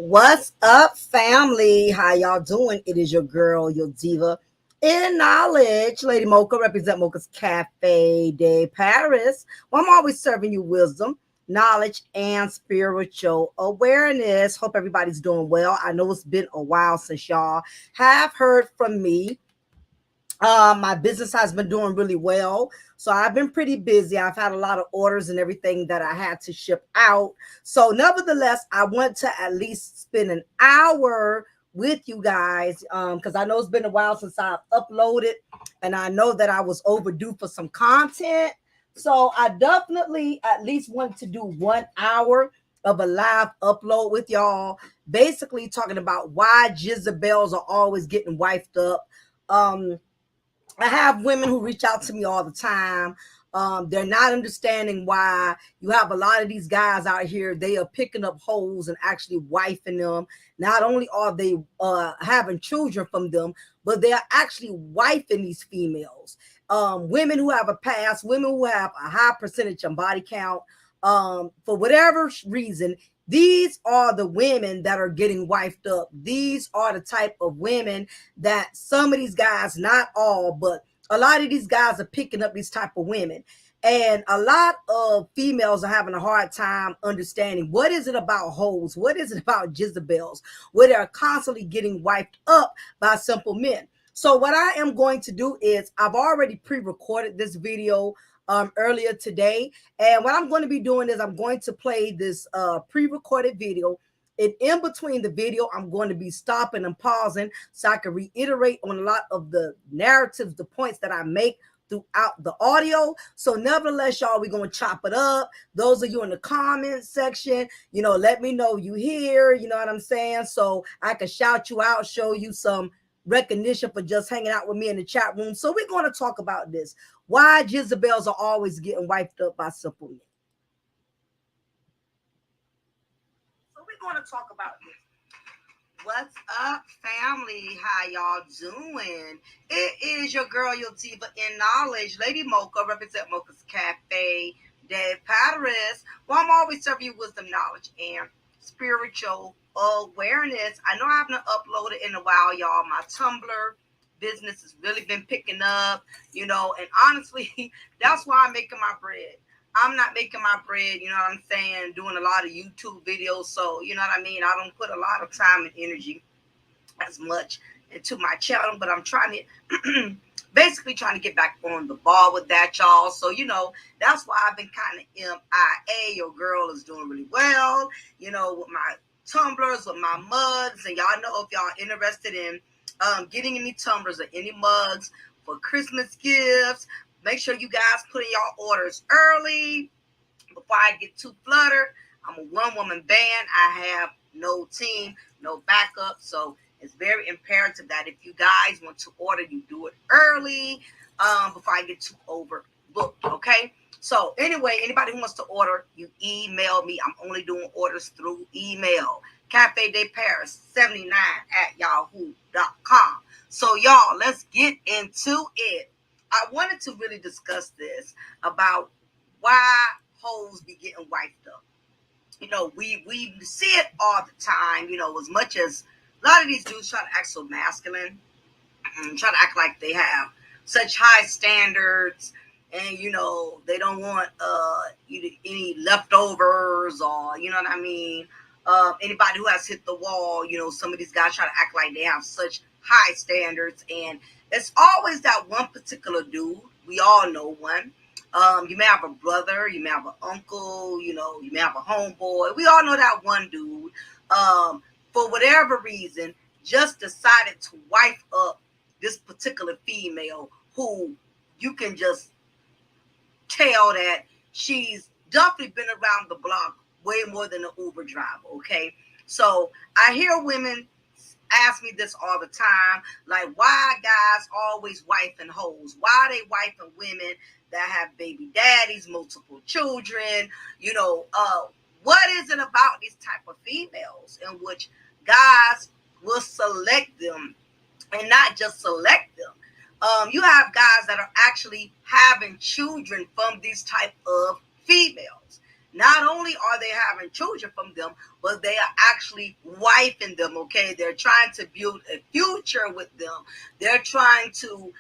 What's up, family? How y'all doing? It is your girl, your diva in knowledge, Lady Mocha, represent Mocha's Cafe de Paris. Well, I'm always serving you wisdom, knowledge, and spiritual awareness. Hope everybody's doing well. I know it's been a while since y'all have heard from me. My business has been doing really well. So I've been pretty busy. I've had a lot of orders and everything that I had to ship out. So, nevertheless, I want to at least spend an hour with you guys because I know it's been a while since I've uploaded and I know that I was overdue for some content. So, I definitely at least want to do 1 hour of a live upload with y'all, basically talking about why Jezebels are always getting wifed up. I have women who reach out to me all the time. They're not understanding why you have a lot of these guys out here. They are picking up hoes and actually wifing them. Not only are they having children from them, but they are actually wifing these females. Women who have a past, women who have a high percentage of body count. For whatever reason, these are the women that are getting wifed up. These are the type of women that some of these guys, not all, but a lot of these guys are picking up these type of women. And a lot of females are having a hard time understanding what is it about hoes, what is it about Jezebels, where they're constantly getting wiped up by simple men. So what I am going to do is I've already pre-recorded this video earlier today. And what I'm going to be doing is I'm going to play this pre-recorded video. And in between the video, I'm going to be stopping and pausing so I can reiterate on a lot of the narratives, the points that I make throughout the audio. So nevertheless, y'all, we're going to chop it up. Those of you in the comments section, let me know you here. You know what I'm saying? So I can shout you out, show you some recognition for just hanging out with me in the chat room. So we're going to talk about this. Why Jezebels are always getting wiped up by simple men. So we're going to talk about this. What's up, family? How y'all doing? It is your girl, your diva in knowledge, Lady Mocha, represent Mocha's Cafe de Paris. Well, I'm always serving you wisdom, knowledge, and spiritual awareness. I know I haven't uploaded in a while, y'all. My Tumblr business has really been picking up, and honestly, that's why I'm making my bread. I'm not making my bread, you know what I'm saying, doing a lot of YouTube videos. So, you know what I mean? I don't put a lot of time and energy as much into my channel, but I'm trying to basically trying to get back on the ball with that, y'all. So, that's why I've been kind of MIA. Your girl is doing really well, with my tumblers, with my mugs. And y'all know if y'all interested in getting any tumblers or any mugs for Christmas gifts, make sure you guys put in y'all orders early before I get too fluttered. I'm a one-woman band. I have no team, no backup. So it's very imperative that if you guys want to order, you do it early before I get too overbooked, okay? So anyway, anybody who wants to order, you email me. I'm only doing orders through email. Cafe de Paris 79 at yahoo.com. So y'all, let's get into it. I wanted to really discuss this about why hoes be getting wiped up. We see it all the time, as much as a lot of these dudes try to act so masculine and try to act like they have such high standards and, they don't want any leftovers or, you know what I mean? Anybody who has hit the wall, some of these guys try to act like they have such high standards, and it's always that one particular dude. We all know one. You may have a brother, you may have an uncle, you may have a homeboy. We all know that one dude. For whatever reason, just decided to wife up this particular female who you can just tell that she's definitely been around the block way more than an Uber driver, okay? So I hear women ask me this all the time, like, why guys always wifing hoes? Why are they wifing women that have baby daddies, multiple children? What is it about these type of females in which guys will select them and not just select them? You have guys that are actually having children from these type of females. Not only are they having children from them, but they are actually wifing them, okay? They're trying to build a future with them. They're trying to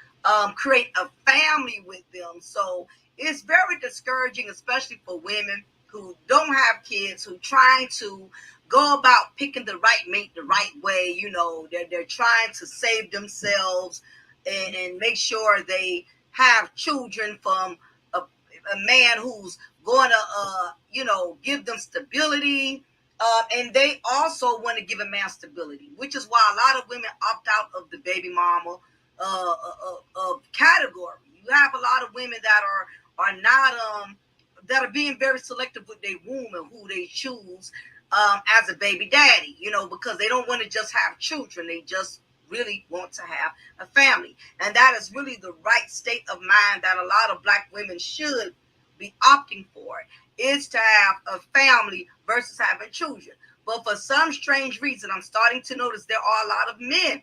create a family with them. So it's very discouraging, especially for women who don't have kids, who trying to go about picking the right mate the right way. They're trying to save themselves and make sure they have children from a man who's going to, give them stability. And they also want to give a man stability, which is why a lot of women opt out of the baby mama category. You have a lot of women that are not that are being very selective with their womb and who they choose as a baby daddy, because they don't want to just have children. They just really want to have a family. And that is really the right state of mind that a lot of Black women should be opting for, is to have a family versus having children. But for some strange reason, I'm starting to notice there are a lot of men,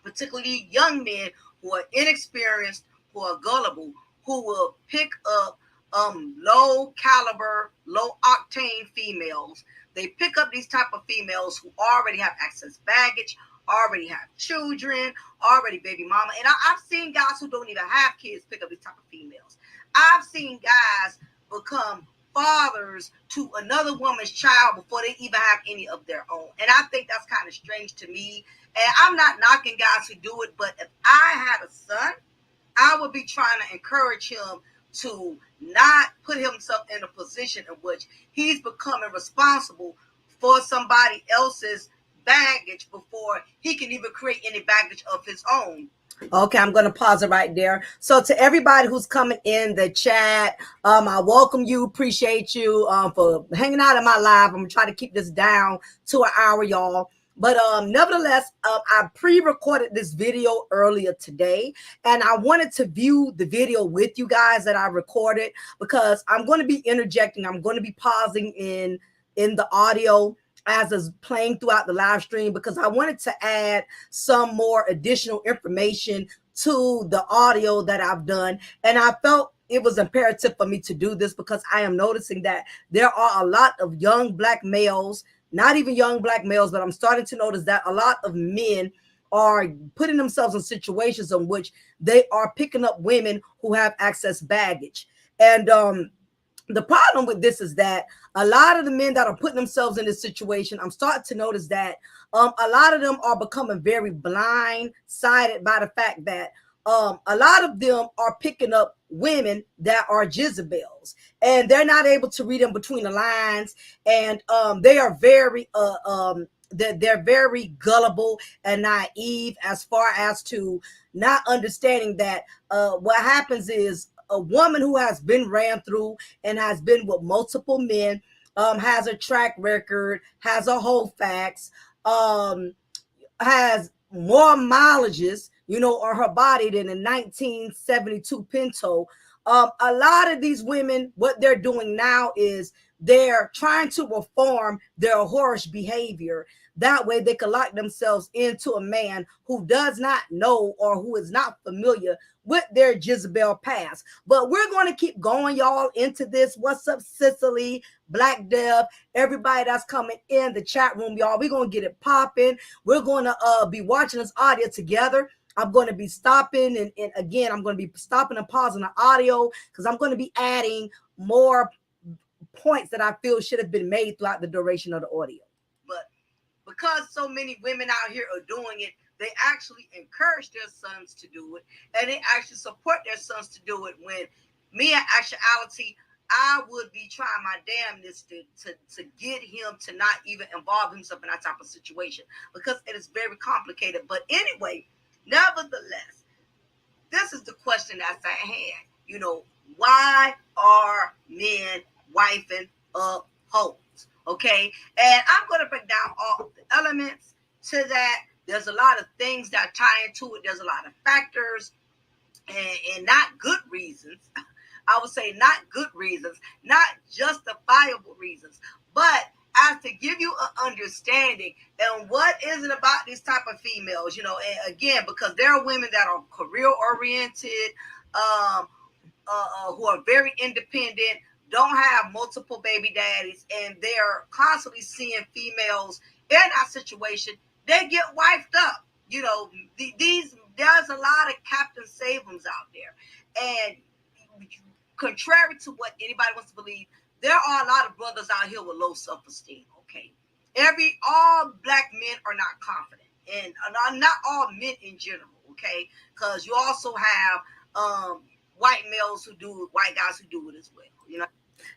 particularly young men, who are inexperienced, who are gullible, who will pick up low caliber, low octane females. They pick up these type of females who already have excess baggage, already have children, already baby mama. And I've seen guys who don't even have kids pick up these type of females. I've seen guys become fathers to another woman's child before they even have any of their own. And I think that's kind of strange to me. And I'm not knocking guys who do it, but if I had a son, I would be trying to encourage him to not put himself in a position in which he's becoming responsible for somebody else's baggage before he can even create any baggage of his own. Okay, I'm going to pause it right there. So to everybody who's coming in the chat, I welcome you, appreciate you for hanging out in my live. I'm going to try to keep this down to an hour, y'all. But nevertheless, I pre-recorded this video earlier today, and I wanted to view the video with you guys that I recorded, because I'm going to be interjecting. I'm going to be pausing in the audio as is playing throughout the live stream, because I wanted to add some more additional information to the audio that I've done. And I felt it was imperative for me to do this, because I am noticing that there are a lot of young Black males, not even young Black males, but I'm starting to notice that a lot of men are putting themselves in situations in which they are picking up women who have excess baggage. And the problem with this is that a lot of the men that are putting themselves in this situation, I'm starting to notice that a lot of them are becoming very blindsided by the fact that a lot of them are picking up women that are Jezebels, and they're not able to read them between the lines, and they are very they're very gullible and naive as far as to not understanding that what happens is a woman who has been ran through and has been with multiple men, has a track record, has a whole facts, has more mileages, on her body than a 1972 Pinto. A lot of these women, what they're doing now is they're trying to reform their whorish behavior. That way they can lock themselves into a man who does not know or who is not familiar with their Jezebel past. But we're going to keep going, y'all, into this. What's up, Cicely, Black Dev, everybody that's coming in the chat room, y'all. We're going to get it popping. We're going to be watching this audio together. I'm going to be stopping and again, I'm going to be stopping and pausing the audio, because I'm going to be adding more points that I feel should have been made throughout the duration of the audio. But because so many women out here are doing it, they actually encourage their sons to do it, and they actually support their sons to do it, when me, in actuality, I would be trying my damnness to get him to not even involve himself in that type of situation, because it is very complicated. But anyway, nevertheless, this is the question that's at hand. Why are men wifing up hoes? Okay, and I'm going to break down all the elements to that. There's a lot of things that tie into it. There's a lot of factors and not good reasons. I would say not good reasons, not justifiable reasons, but as to give you an understanding and what is it about these type of females, and again, because there are women that are career oriented, who are very independent, don't have multiple baby daddies, and they're constantly seeing females in that situation, they get wifed up. You know, these there's a lot of Captain Save'ems out there, and contrary to what anybody wants to believe, there are a lot of brothers out here with low self-esteem. Okay, all black men are not confident, and not all men in general. Okay, because you also have white guys who do it as well. You know.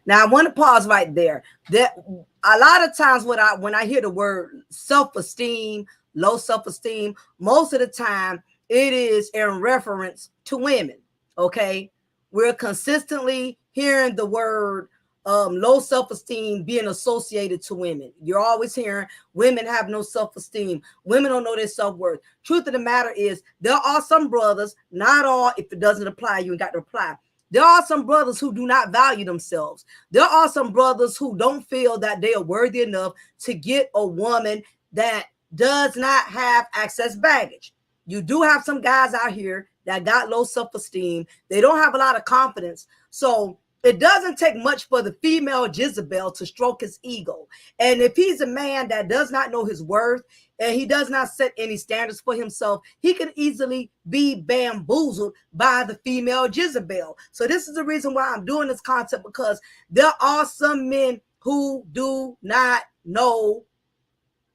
Now I want to pause right there. That a lot of times when I hear the word self-esteem, low self-esteem, most of the time it is in reference to women. Okay. We're consistently hearing the word low self-esteem being associated to women. You're always hearing women have no self-esteem. Women don't know their self-worth. Truth of the matter is there are some brothers, not all, if it doesn't apply, you ain't got to apply. There are some brothers who do not value themselves. There are some brothers who don't feel that they are worthy enough to get a woman that does not have excess baggage. You do have some guys out here that got low self-esteem. They don't have a lot of confidence. So it doesn't take much for the female Jezebel to stroke his ego. And if he's a man that does not know his worth and he does not set any standards for himself, he can easily be bamboozled by the female Jezebel. So this is the reason why I'm doing this content, because there are some men who do not know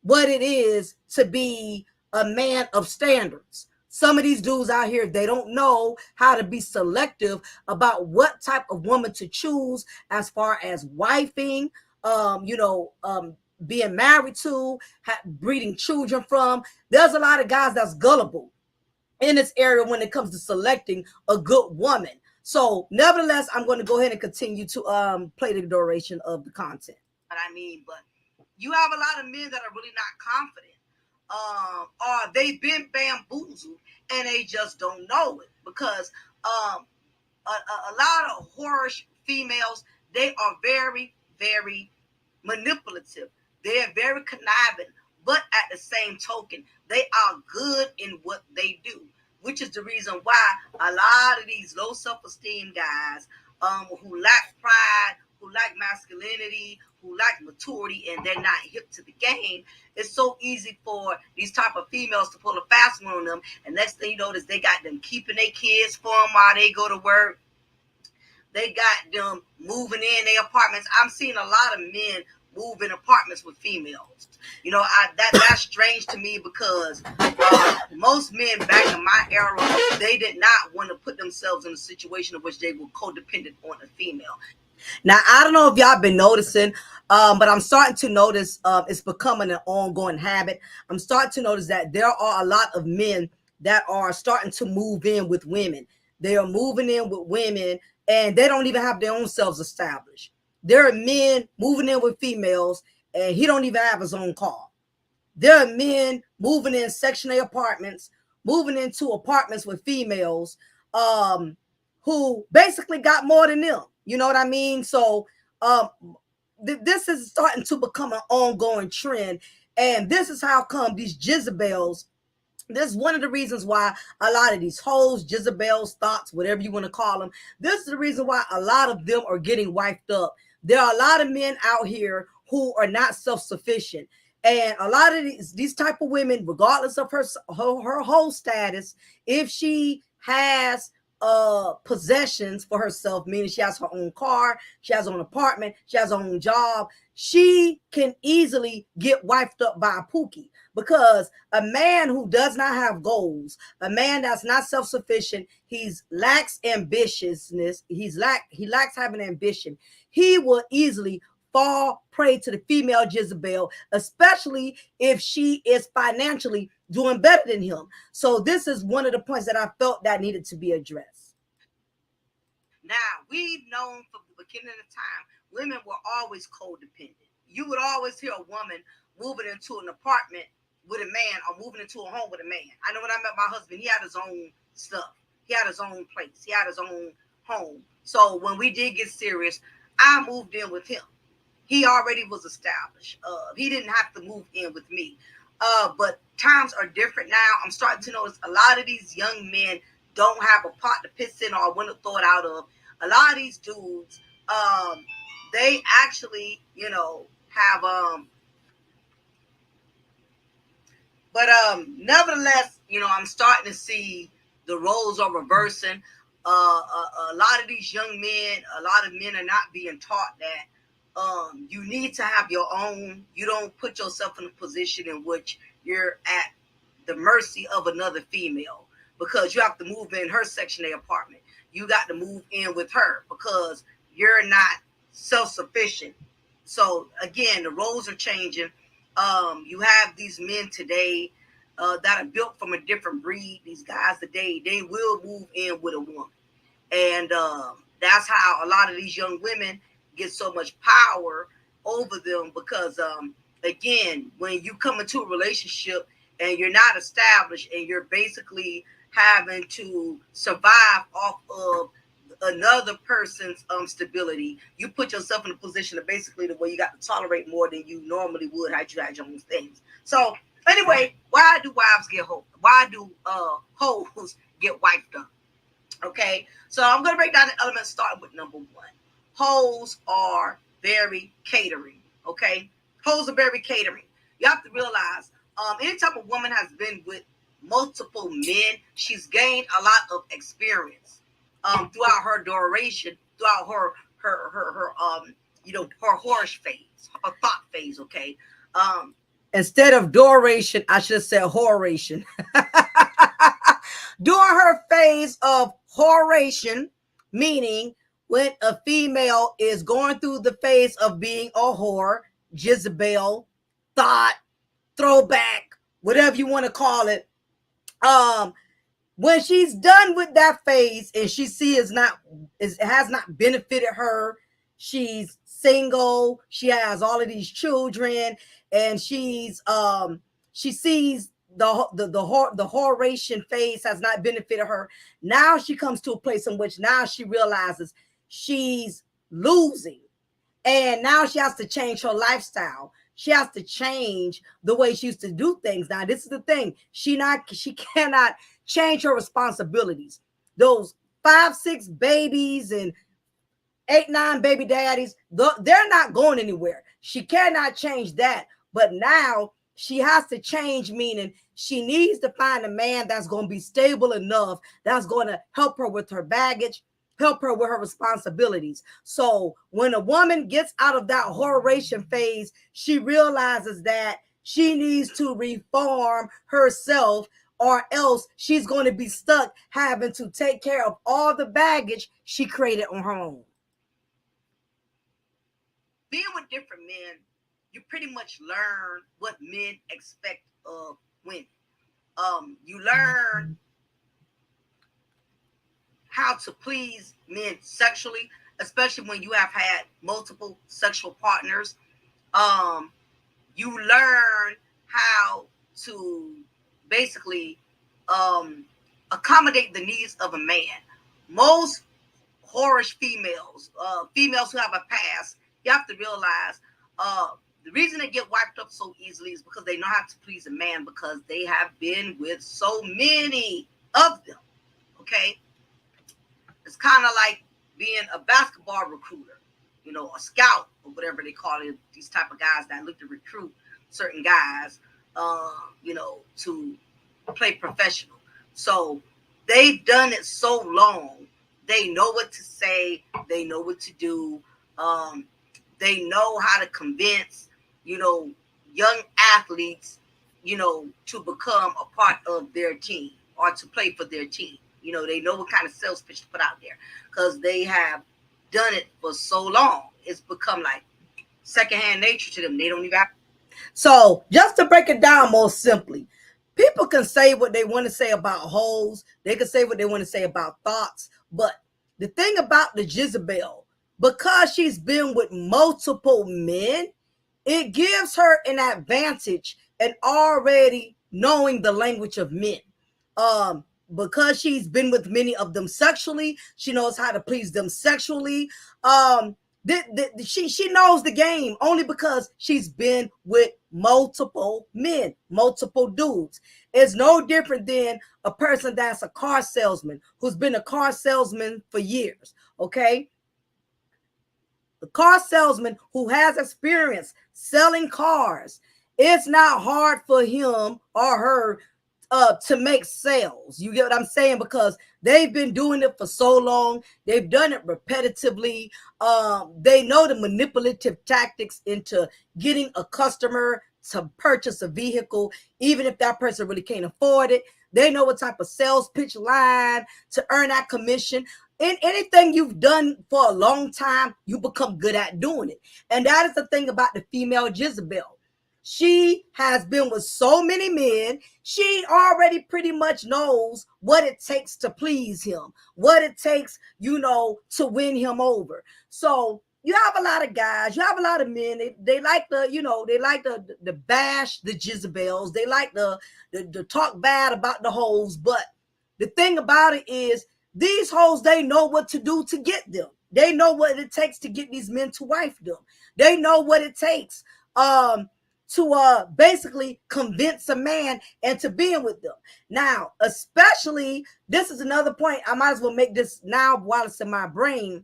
what it is to be a man of standards. Some of these dudes out here, they don't know how to be selective about what type of woman to choose as far as wifing, being married to, breeding children from. There's a lot of guys that's gullible in this area when it comes to selecting a good woman. So nevertheless, I'm going to go ahead and continue to play the duration of the content. What I mean, but you have a lot of men that are really not confident, or they've been bamboozled and they just don't know it, because a lot of whorish females, they are very, very manipulative. They're very conniving, but at the same token, they are good in what they do, which is the reason why a lot of these low self-esteem guys, who lack pride, who lack masculinity, who lack maturity, and they're not hip to the game, it's so easy for these type of females to pull a fast one on them. And next thing you know is they got them keeping their kids for them while they go to work. They got them moving in their apartments. I'm seeing a lot of men move in apartments with females. You know, that's strange to me, because most men back in my era, they did not want to put themselves in a situation in which they were codependent on a female. Now, I don't know if y'all been noticing, but I'm starting to notice it's becoming an ongoing habit. I'm starting to notice that there are a lot of men that are starting to move in with women. They are moving in with women, and they don't even have their own selves established. There are men moving in with females, and he don't even have his own car. There are men moving in Section A apartments, moving into apartments with females, who basically got more than them. You know what I mean? So this is starting to become an ongoing trend. And this is how come these Jezebels, this is one of the reasons why a lot of these hoes, Jezebels, thoughts, whatever you want to call them, this is the reason why a lot of them are getting wiped up. There are a lot of men out here who are not self-sufficient. And a lot of these type of women, regardless of her whole status, if she has possessions for herself, meaning she has her own car, she has her own apartment, she has her own job, she can easily get wiped up by a pookie. Because a man who does not have goals, a man that's not self-sufficient, he lacks ambitiousness, he lacks having ambition, he will easily fall prey to the female Jezebel, especially if she is financially doing better than him. So this is one of the points that I felt that needed to be addressed. Now, we've known from the beginning of time, women were always codependent. You would always hear a woman moving into an apartment with a man, or moving into a home with a man. I know when I met my husband, he had his own stuff. He had his own place. He had his own home. So when we did get serious, I moved in with him. He already was established. He didn't have to move in with me. But times are different now. I'm starting to notice a lot of these young men don't have a pot to piss in or want to throw it out of. A lot of these dudes they actually, have but nevertheless, I'm starting to see the roles are reversing. A lot of these young men, a lot of men are not being taught that you need to have your own. You don't put yourself in a position in which you're at the mercy of another female, because you have to move in her Section 8 apartment. You got to move in with her because you're not self-sufficient. So again, the roles are changing. You have these men today that are built from a different breed. These guys today, they will move in with a woman. And that's how a lot of these young women get so much power over them, because again, when you come into a relationship and you're not established and you're basically having to survive off of another person's stability, you put yourself in a position of basically the way you got to tolerate more than you normally would had you had your own things. So anyway, why do wives get hoes? Why do hoes get wiped up? Okay, so I'm going to break down the elements starting with number one. Hoes are very catering. Okay, hoes are very catering. You have to realize, anytime a woman has been with multiple men, she's gained a lot of experience throughout her duration, throughout her horse phase, her thought phase. Okay, instead of duration, I should say horation. During her phase of horation, meaning when a female is going through the phase of being a whore, Jezebel, thought, throwback, whatever you want to call it, when she's done with that phase and she sees it has not benefited her, she's single, she has all of these children, and she sees the horation phase has not benefited her. Now she comes to a place in which now she realizes she's losing, and now she has to change her lifestyle. She has to change the way she used to do things. Now, this is the thing. She cannot change her responsibilities. Those 5, 6 babies and 8, 9 baby daddies, they're not going anywhere. She cannot change that. But now she has to change, meaning she needs to find a man that's going to be stable enough, that's going to help her with her baggage, help her with her responsibilities. So when a woman gets out of that horation phase, she realizes that she needs to reform herself, or else she's going to be stuck having to take care of all the baggage she created on her own. Being with different men, you pretty much learn what men expect of women. You learn how to please men sexually, especially when you have had multiple sexual partners. You learn how to basically accommodate the needs of a man. Most whorish females, females who have a past, you have to realize the reason they get wiped up so easily is because they know how to please a man, because they have been with so many of them. Okay, it's kind of like being a basketball recruiter, a scout or whatever they call it. These type of guys that look to recruit certain guys, to play professional. So they've done it so long. They know what to say. They know what to do. They know how to convince, young athletes, to become a part of their team or to play for their team. They know what kind of sales pitch to put out there because they have done it for so long. It's become like secondhand nature to them. They don't even have. So just to break it down more simply, people can say what they want to say about hoes. They can say what they want to say about thoughts. But the thing about the Jezebel, because she's been with multiple men, it gives her an advantage in already knowing the language of men. Because she's been with many of them sexually, she knows how to please them sexually. She knows the game only because she's been with multiple men, multiple dudes. It's no different than a person that's a car salesman who's been a car salesman for years. Okay, the car salesman who has experience selling cars, it's not hard for him or her to make sales. You get what I'm saying? Because they've been doing it for so long. They've done it repetitively. They know the manipulative tactics into getting a customer to purchase a vehicle, even if that person really can't afford it. They know what type of sales pitch line to earn that commission. In anything you've done for a long time, you become good at doing it. And that is the thing about the female Jezebel. She has been with so many men. She already pretty much knows what it takes to please him, what it takes, to win him over. So you have a lot of guys, you have a lot of men. They like the bash the Jezebels. They like the talk bad about the hoes. But the thing about it is, these hoes, they know what to do to get them. They know what it takes to get these men to wife them. They know what it takes to basically convince a man into being with them. Now, especially, this is another point. I might as well make this now while it's in my brain.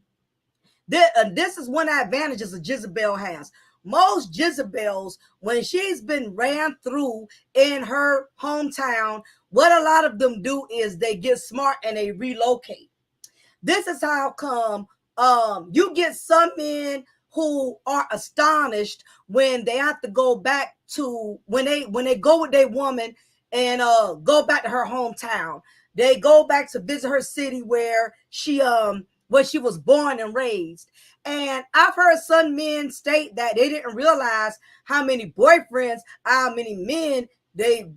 This is one advantage a Jezebel has. Most Jezebels, when she's been ran through in her hometown, what a lot of them do is they get smart and they relocate. This is how come you get some men who are astonished when they have to go back to when they go with their woman and go back to her hometown. They go back to visit her city where she was born and raised. And I've heard some men state that they didn't realize how many boyfriends, how many men they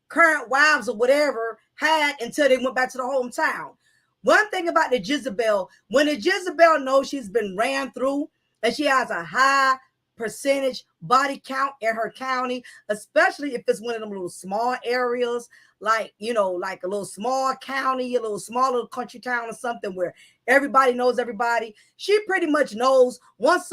current wives or whatever had until they went back to the hometown. One thing about the Jezebel, when the Jezebel knows she's been ran through and she has a high percentage body count in her county, especially if it's one of them little small areas, like like a little small county, a little small little country town or something where everybody knows everybody. She pretty much knows once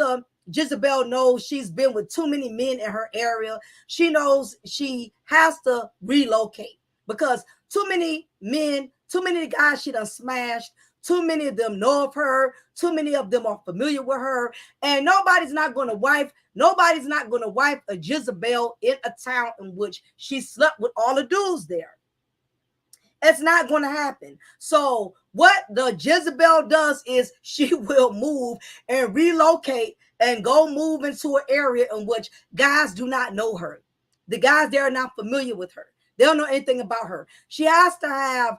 Jezebel knows she's been with too many men in her area, she knows she has to relocate because too many men, too many guys she done smashed, too many of them know of her, too many of them are familiar with her, and nobody's not going to wife a Jezebel in a town in which she slept with all the dudes there. It's not going to happen. So what the Jezebel does is she will move and relocate and go move into an area in which guys do not know her. The guys there are not familiar with her. They don't know anything about her. She has to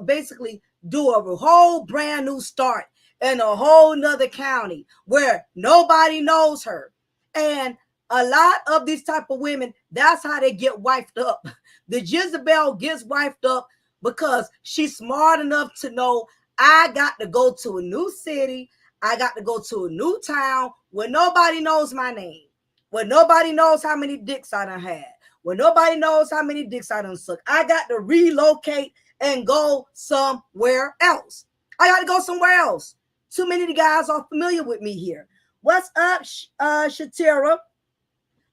basically do a whole brand new start in a whole nother county where nobody knows her. And a lot of these type of women, that's how they get wifed up. The Jezebel gets wifed up because she's smart enough to know, I got to go to a new city. I got to go to a new town where nobody knows my name, where nobody knows how many dicks I done had, where nobody knows how many dicks I done sucked. I got to relocate and go somewhere else. I got to go somewhere else. Too many of the guys are familiar with me here. What's up, Shatira?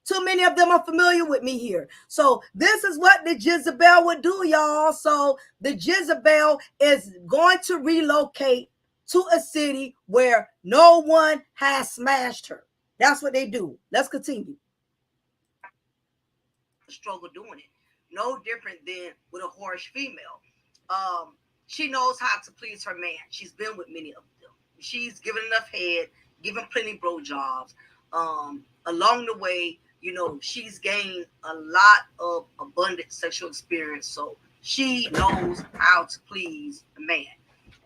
Too many of them are familiar with me here. So this is what the Jezebel would do, y'all. So the Jezebel is going to relocate to a city where no one has smashed her. That's what they do. Let's continue. Struggle doing it. No different than with a whorish female. She knows how to please her man. She's been with many of them. She's given enough head, given plenty blowjobs. Along the way, she's gained a lot of abundant sexual experience. So she knows how to please a man.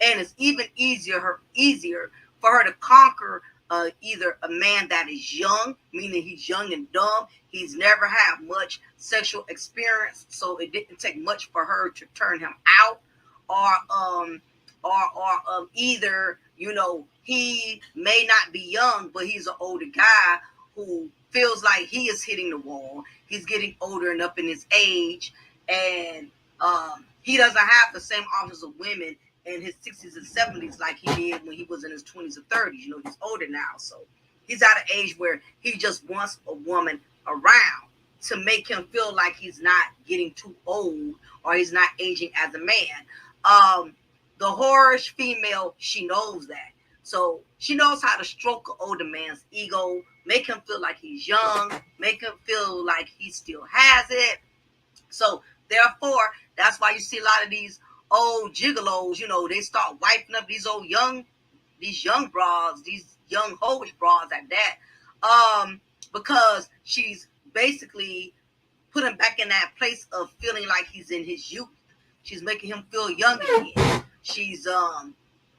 And it's even easier for her to conquer either a man that is young, meaning he's young and dumb. He's never had much sexual experience, so it didn't take much for her to turn him out, or either he may not be young, but he's an older guy who feels like he is hitting the wall. He's getting older and up in his age, and he doesn't have the same options of women in his 60s and 70s like he did when he was in his 20s or 30s. He's older now, so he's at an age where he just wants a woman around to make him feel like he's not getting too old or he's not aging as a man. The whorish female, she knows that. So she knows how to stroke an older man's ego, make him feel like he's young, make him feel like he still has it. So therefore, that's why you see a lot of these old gigolos, they start wiping up these young bras, these young hoish bras at that. Because she's basically put him back in that place of feeling like he's in his youth. She's making him feel young again. She's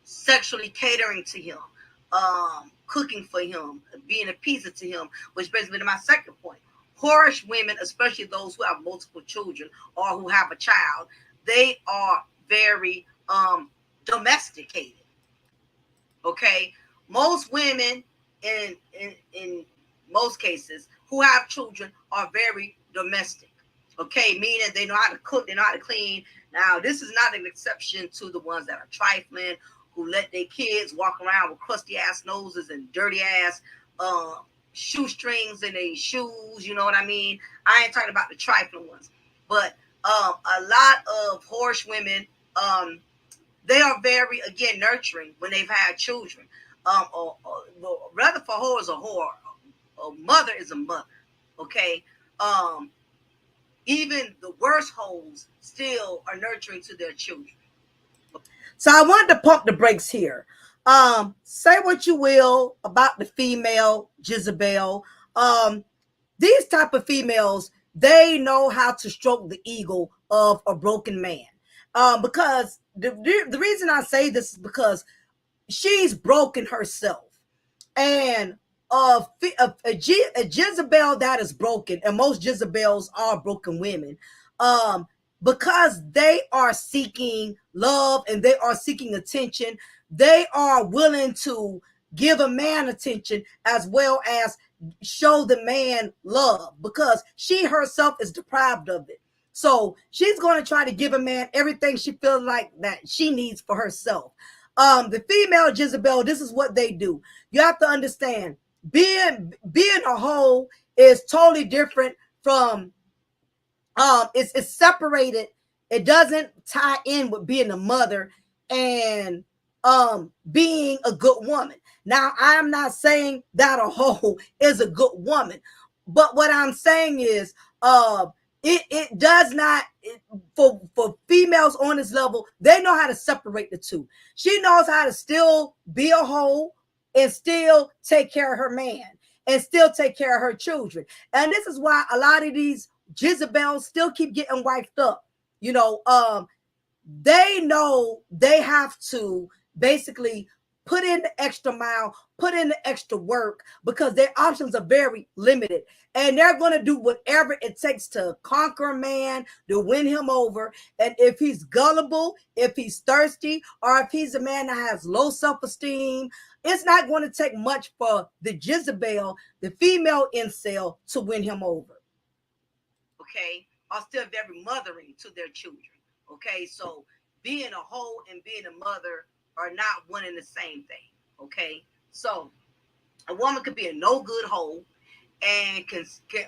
sexually catering to him, cooking for him, being a pizza to him, which brings me to my second point. Whorish women, especially those who have multiple children or who have a child, they are very domesticated. Okay, most women in most cases who have children are very domestic. Okay, meaning they know how to cook, they know how to clean. Now, this is not an exception to the ones that are trifling, who let their kids walk around with crusty ass noses and dirty ass shoestrings in their shoes. You know what I mean? I ain't talking about the trifling ones, but a lot of whorish women, they are very, again, nurturing when they've had children. Or rather, for whore is a whore, a mother is a mother. Okay, even the worst hoes still are nurturing to their children. So I wanted to pump the brakes here. Say what you will about the female Jezebel. These type of females, they know how to stroke the ego of a broken man. Because the reason I say this is because she's broken herself. And a Jezebel that is broken, and most Jezebels are broken women, because they are seeking love and they are seeking attention, they are willing to give a man attention as well as show the man love, because she herself is deprived of it. So she's going to try to give a man everything she feels like that she needs for herself. The female Jezebel, this is what they do. You have to understand, being a hoe is totally different from it's separated. It doesn't tie in with being a mother and being a good woman. Now, I'm not saying that a hoe is a good woman, but what I'm saying is it does not for females on this level, they know how to separate the two. She knows how to still be a hoe and still take care of her man and still take care of her children. And this is why a lot of these Jezebels still keep getting wiped up. They know they have to basically put in the extra mile, put in the extra work, because their options are very limited. And they're going to do whatever it takes to conquer a man, to win him over. And if he's gullible, if he's thirsty, or if he's a man that has low self-esteem, it's not going to take much for the Jezebel, the female incel, to win him over. Okay? Are still very mothering to their children. Okay? So being a hoe and being a mother are not one and the same thing. Okay? So a woman could be a no good hoe, and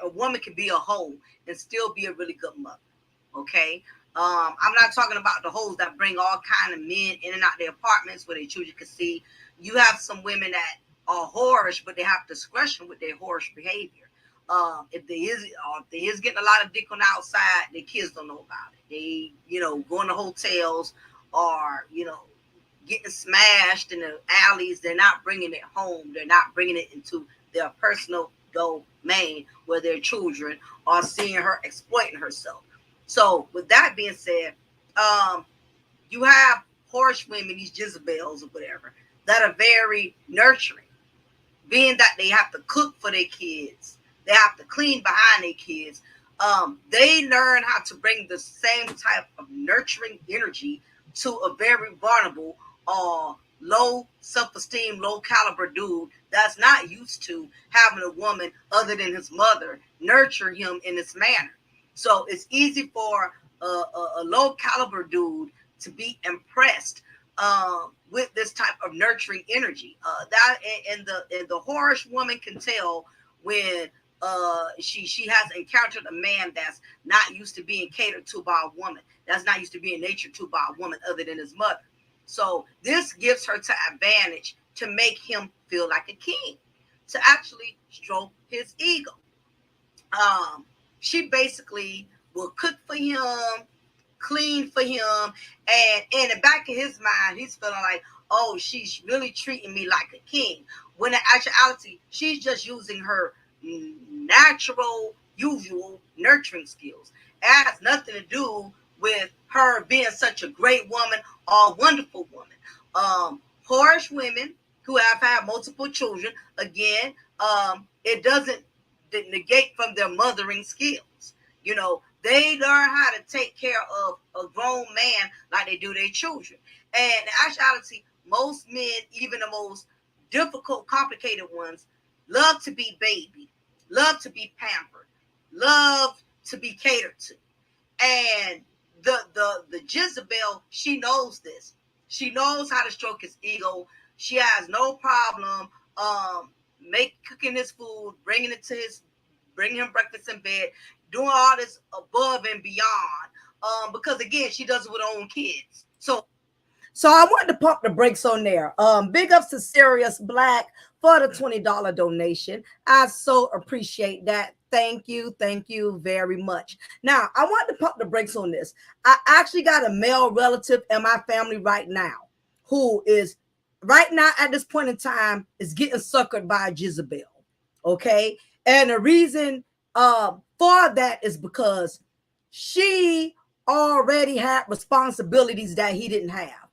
a woman can be a hoe and still be a really good mother. Okay? I'm not talking about the hoes that bring all kind of men in and out their apartments where their children can see. You have some women that are whorish, but they have discretion with their whorish behavior. If they is getting a lot of dick on the outside, their kids don't know about it. They, going to hotels, or, getting smashed in the alleys. They're not bringing it home. They're not bringing it into their personal domain where their children are seeing her exploiting herself. So with that being said, you have whorish women, these Jezebels or whatever, that are very nurturing, being that they have to cook for their kids. They have to clean behind their kids. They learn how to bring the same type of nurturing energy to a very vulnerable, low self-esteem, low caliber dude that's not used to having a woman other than his mother nurture him in this manner. So it's easy for a low caliber dude to be impressed with this type of nurturing energy. That and the whorish woman can tell when she has encountered a man that's not used to being catered to by a woman, that's not used to being nurtured to by a woman other than his mother. So this gives her to advantage to make him feel like a king, to actually stroke his ego. She basically will cook for him, clean for him, and in the back of his mind, he's feeling like, oh, she's really treating me like a king. When in actuality, she's just using her natural, usual nurturing skills. It has nothing to do with her being such a great woman or wonderful woman. Harsh women who have had multiple children, again, it doesn't negate from their mothering skills. You know, they learn how to take care of a grown man like they do their children. And in actuality, most men, even the most difficult, complicated ones, love to be babied, love to be pampered, love to be catered to. And the Jezebel, she knows this. She knows how to stroke his ego. She has no problem cooking his food, bringing him breakfast in bed, doing all this above and beyond. Because again, she does it with her own kids. So I wanted to pump the brakes on there. Big ups to Sirius Black for the $20 donation. I so appreciate that. Thank you very much. Now, I want to pump the brakes on this. I actually got a male relative in my family right now who is right now at this point in time is getting suckered by a Jezebel. Okay. And the reason for that is because she already had responsibilities that he didn't have.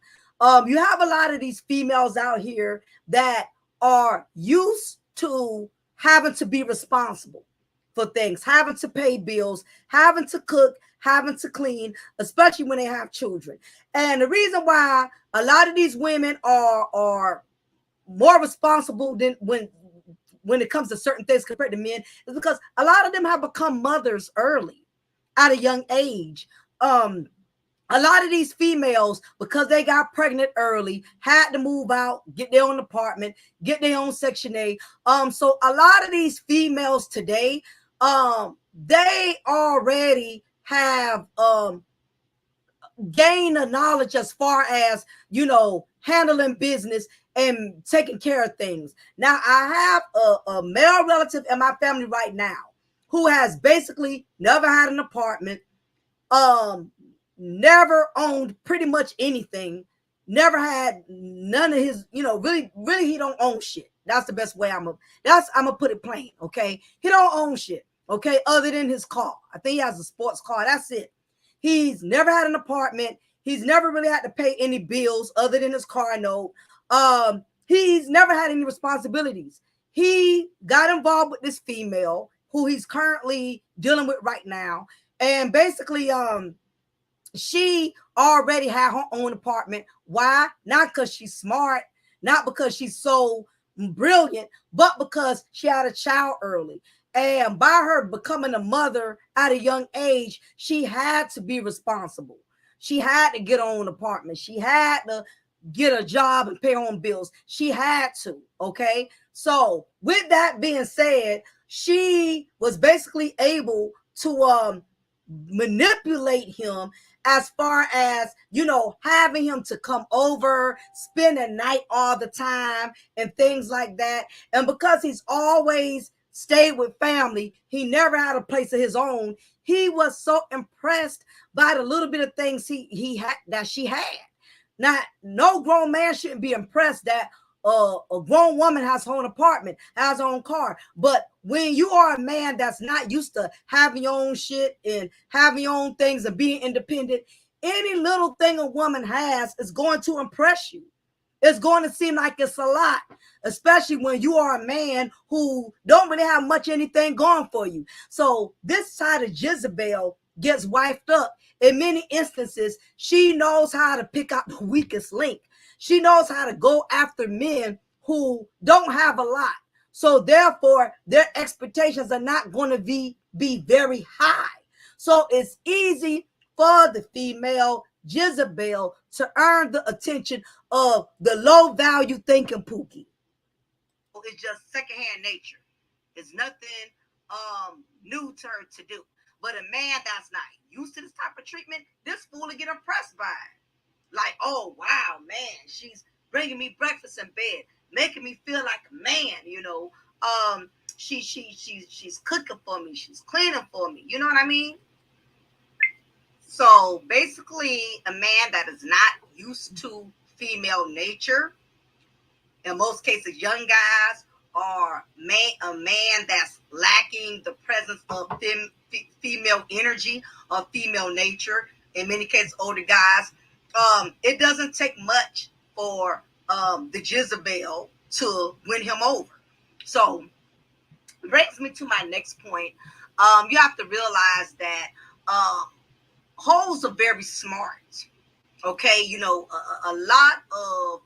You have a lot of these females out here that are used to having to be responsible for things, having to pay bills, having to cook, having to clean, especially when they have children. And the reason why a lot of these women are more responsible than when it comes to certain things compared to men is because a lot of them have become mothers early at a young age. A lot of these females, because they got pregnant early, had to move out, get their own apartment, get their own Section 8. So a lot of these females today, they already have gained a knowledge as far as, you know, handling business and taking care of things. Now, I have a male relative in my family right now who has basically never had an apartment, never owned pretty much anything, never had none of his, you know, really he don't own shit. That's the best way I'm gonna put it plain. Okay, he don't own shit. Okay, other than his car. I think he has a sports car. That's it. He's never had an apartment. He's never really had to pay any bills other than his car note. He's never had any responsibilities. He got involved with this female who he's currently dealing with right now, and basically, she already had her own apartment. Why? Not because she's smart, not because she's so brilliant, but because she had a child early. And by her becoming a mother at a young age, she had to be responsible. She had to get her own apartment. She had to get a job and pay her own bills. She had to. Okay. So with that being said, she was basically able to manipulate him as far as, you know, having him to come over, spend the night all the time and things like that. And because he's always stayed with family, he never had a place of his own. He was so impressed by the little bit of things he had that she had. Now, no grown man shouldn't be impressed that a grown woman has her own apartment, has her own car. But when you are a man that's not used to having your own shit and having your own things and being independent, any little thing a woman has is going to impress you. It's going to seem like it's a lot, especially when you are a man who don't really have much anything going for you. So this side of Jezebel gets wiped up. In many instances, she knows how to pick out the weakest link. She knows how to go after men who don't have a lot. So therefore, their expectations are not going to be very high. So it's easy for the female Jezebel to earn the attention of the low value thinking Pookie. It's just secondhand nature. It's nothing new to her to do. But a man that's not used to this type of treatment, this fool will get impressed by it. Like, oh, wow, man, she's bringing me breakfast in bed. making me feel like a man, she's cooking for me, she's cleaning for me, you know what I mean? So basically, a man that is not used to female nature, in most cases, young guys, or a man that's lacking the presence of female energy or female nature. In many cases, older guys. It doesn't take much for the Jezebel to win him over. So, it brings me to my next point. You have to realize that hoes are very smart. Okay, a lot of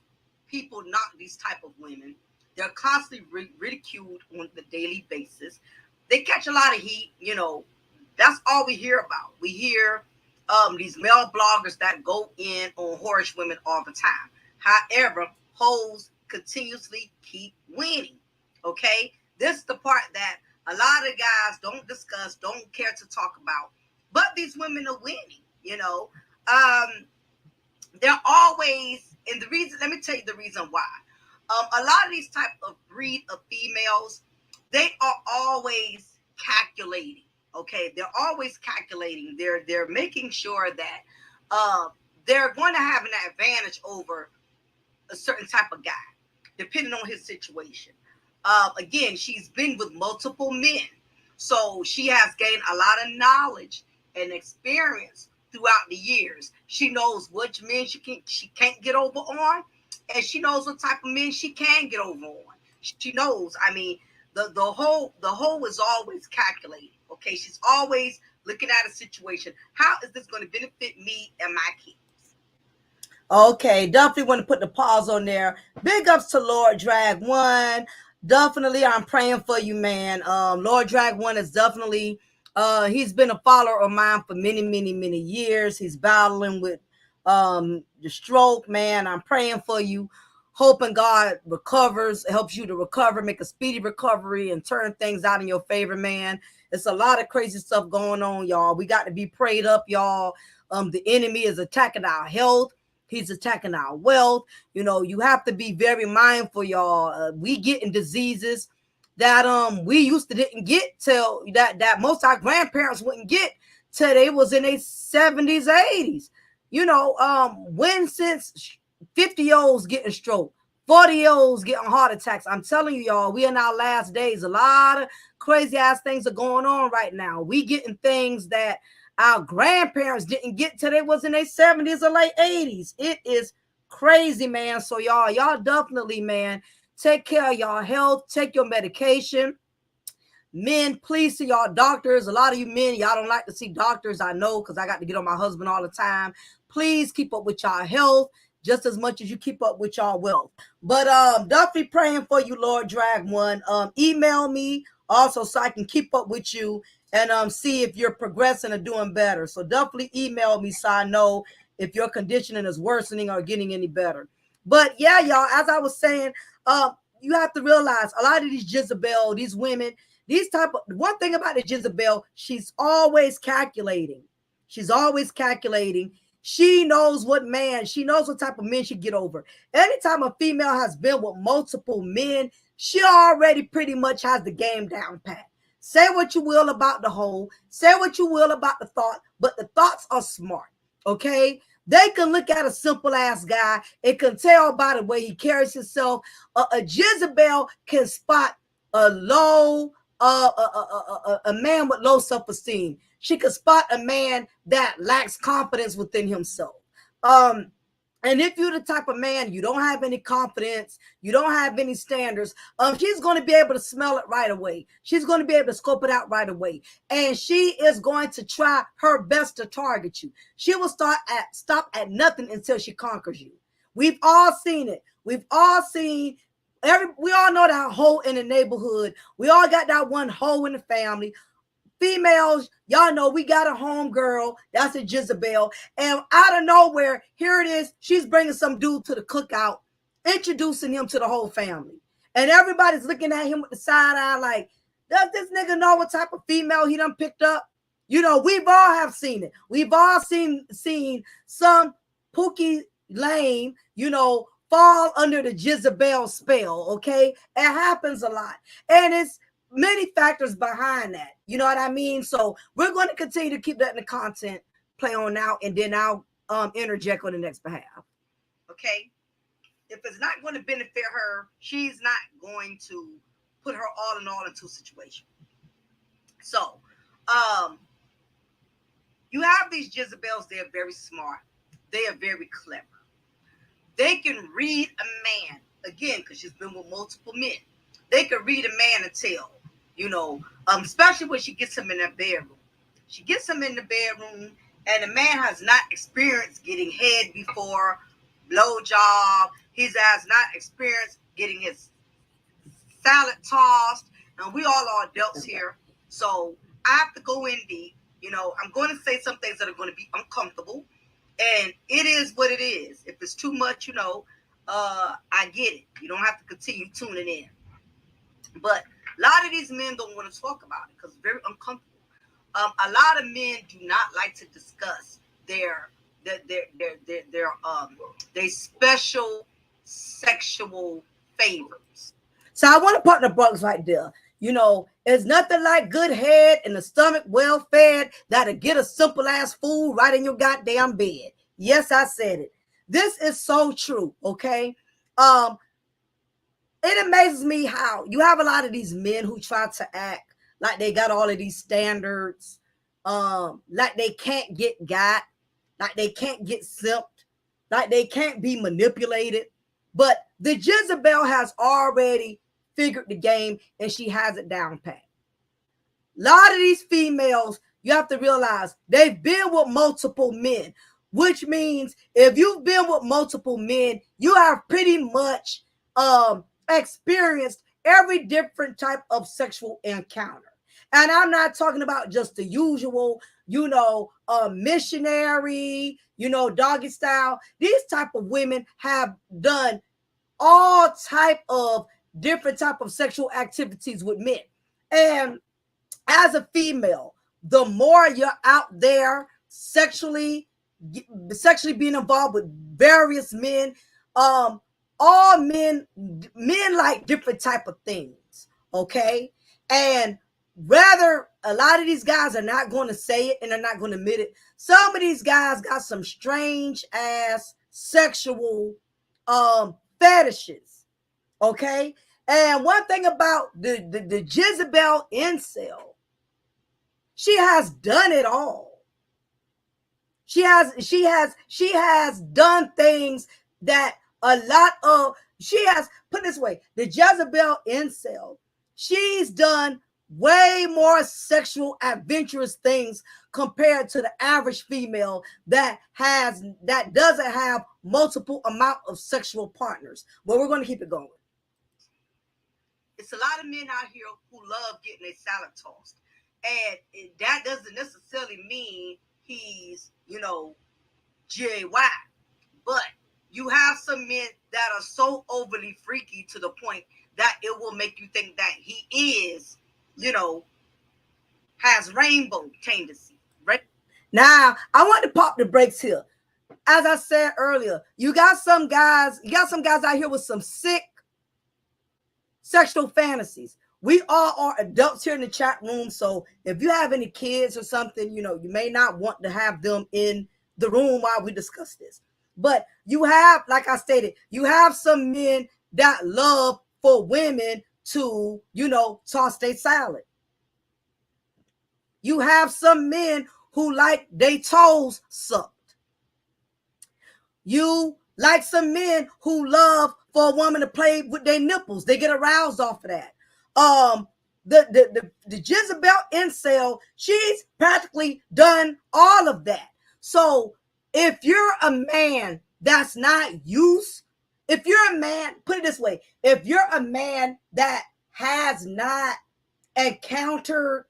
people knock these type of women. They're constantly ridiculed on the daily basis. They catch a lot of heat. That's all we hear about. We hear these male bloggers that go in on whorish women all the time. However, hoes continuously keep winning. Okay, this is the part that a lot of guys don't discuss, don't care to talk about. But these women are winning. They're always, and the reason, let me tell you the reason why. A lot of these type of breed of females, they are always calculating. Okay, they're always calculating. They're making sure that they're going to have an advantage over a certain type of guy, depending on his situation. Again, she's been with multiple men, so she has gained a lot of knowledge and experience throughout the years. She knows which men she can't get over on, and she knows what type of men she can get over on. She knows. I mean, the whole is always calculating. Okay, she's always looking at a situation. How is this going to benefit me and my kids? Okay, definitely want to put the pause on there. Big ups to Lord Drag One. Definitely, I'm praying for you, man. Lord Drag One is definitely he's been a follower of mine for many, many, many years. He's battling with the stroke, man. I'm praying for you. Hoping God helps you to recover, make a speedy recovery, and turn things out in your favor, man. It's a lot of crazy stuff going on, y'all. We got to be prayed up, y'all. The enemy is attacking our health. He's attacking our wealth. You have to be very mindful, y'all. We getting diseases that we used to didn't get till that most of our grandparents wouldn't get till they was in their 70s, 80s. When since 50-year-olds getting stroke, 40-year-olds getting heart attacks. I'm telling you, y'all, we in our last days. A lot of crazy ass things are going on right now. We getting things that our grandparents didn't get till they was in their 70s or late 80s. It is crazy, man. So y'all definitely, man, take care of y'all health. Take your medication. Men, please see y'all doctors. A lot of you men, y'all don't like to see doctors. I know, because I got to get on my husband all the time. Please keep up with y'all health just as much as you keep up with y'all wealth. But definitely praying for you, Lord Drag One. Email me also so I can keep up with you and see if you're progressing or doing better. So definitely email me so I know if your conditioning is worsening or getting any better. But yeah, y'all, as I was saying, you have to realize a lot of these Jezebel, these women, one thing about the Jezebel, she's always calculating. She's always calculating. She knows what type of men she get over. Anytime a female has been with multiple men, she already pretty much has the game down pat. Say what you will about the whole, say what you will about the thought, but the thoughts are smart, okay? They can look at a simple ass guy and can tell by the way he carries himself. A Jezebel can spot a man with low self-esteem. She could spot a man that lacks confidence within himself. And if you're the type of man, you don't have any confidence, you don't have any standards, she's going to be able to smell it right away. She's going to be able to scope it out right away. And she is going to try her best to target you. She will stop at nothing until she conquers you. We've all seen it. We've all seen we all know that hoe in the neighborhood. We all got that one hoe in the family. Females, y'all know we got a home girl. That's a Jezebel. And out of nowhere, here it is. She's bringing some dude to the cookout, introducing him to the whole family. And everybody's looking at him with the side eye like, does this nigga know what type of female he done picked up? We've all have seen it. We've all seen some pookie lame, fall under the Jezebel spell, okay? It happens a lot. And it's many factors behind that. You know what I mean? So we're going to continue to keep that in the content, play on out, and then I'll interject on the next behalf. Okay? If it's not going to benefit her, she's not going to put her all in all into a situation. So, you have these Jezebels, they're very smart. They are very clever. They can read a man, again, because she's been with multiple men. They can read a man and tell, especially when she gets him in that bedroom. She gets him in the bedroom, and the man has not experienced getting head before, blowjob. He has not experienced getting his salad tossed, and we all are adults here. So I have to go in deep. I'm going to say some things that are going to be uncomfortable, and it is what it is. If it's too much, I get it. You don't have to continue tuning in. But a lot of these men don't want to talk about it because it's very uncomfortable. A lot of men do not like to discuss their special sexual favors. So I want to put the bugs right there. It's nothing like good head and the stomach well fed that'll get a simple ass food right in your goddamn bed. Yes, I said it. This is so true. Okay. It amazes me how you have a lot of these men who try to act like they got all of these standards, like they can't get got, like they can't get simped, like they can't be manipulated. But the Jezebel has already figured the game and she has it down pat. A lot of these females, you have to realize they've been with multiple men, which means if you've been with multiple men, you have pretty much experienced every different type of sexual encounter. And I'm not talking about just the usual, missionary, doggy style. These type of women have done all type of different type of sexual activities with men. And as a female, the more you're out there sexually being involved with various men, all men like different type of things, okay? And rather, a lot of these guys are not going to say it and they're not going to admit it. Some of these guys got some strange ass sexual fetishes, okay? And one thing about the Jezebel incel, she has done it all. She has done things that a lot of, she has, put this way, the Jezebel incel, she's done way more sexual adventurous things compared to the average female that doesn't have multiple amount of sexual partners. But we're going to keep it going. It's a lot of men out here who love getting a salad tossed. And that doesn't necessarily mean he's, J-Y. But you have some men that are so overly freaky to the point that it will make you think that he is, has rainbow tendency. Right? Now, I want to pop the brakes here. As I said earlier, you got some guys out here with some sick sexual fantasies. We all are adults here in the chat room, so if you have any kids or something, you may not want to have them in the room while we discuss this. But you have, like I stated, you have some men that love for women to, toss their salad. You have some men who like their toes sucked. You like some men who love for a woman to play with their nipples. They get aroused off of that. The Jezebel incel, she's practically done all of that. So if you're a man that's not used, if you're a man, put it this way, if you're a man that has not encountered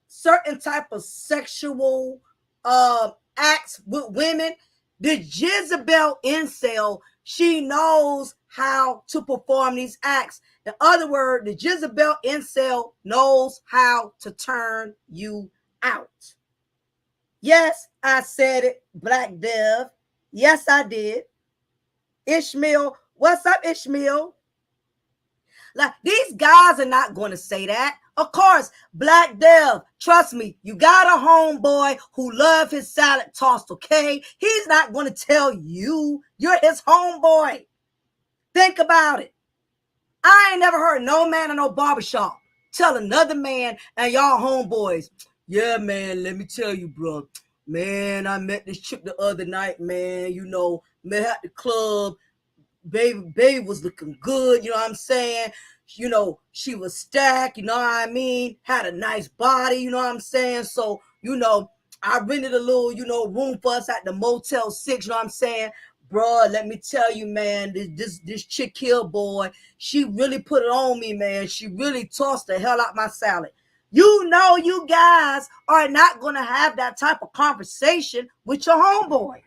certain type of sexual acts with women, the Jezebel incel, she knows how to perform these acts. In other words, the Jezebel incel knows how to turn you out. Yes, I said it, Black Dev. Yes, I did. Ishmael. What's up, Ishmael? Like, these guys are not going to say that. Of course, Black Dev, trust me, you got a homeboy who love his salad tossed, okay? He's not going to tell you. You're his homeboy. Think about it. I ain't never heard no man in no barbershop tell another man and y'all homeboys, yeah, man, let me tell you, bro. Man, I met this chick the other night, man. Met at the club. Baby was looking good, you know what I'm saying? She was stacked, you know what I mean? Had a nice body, you know what I'm saying? So, I rented a little, room for us at the Motel 6, you know what I'm saying? Bruh, let me tell you, man, this chick here, boy, she really put it on me, man. She really tossed the hell out my salad. You guys are not going to have that type of conversation with your homeboy.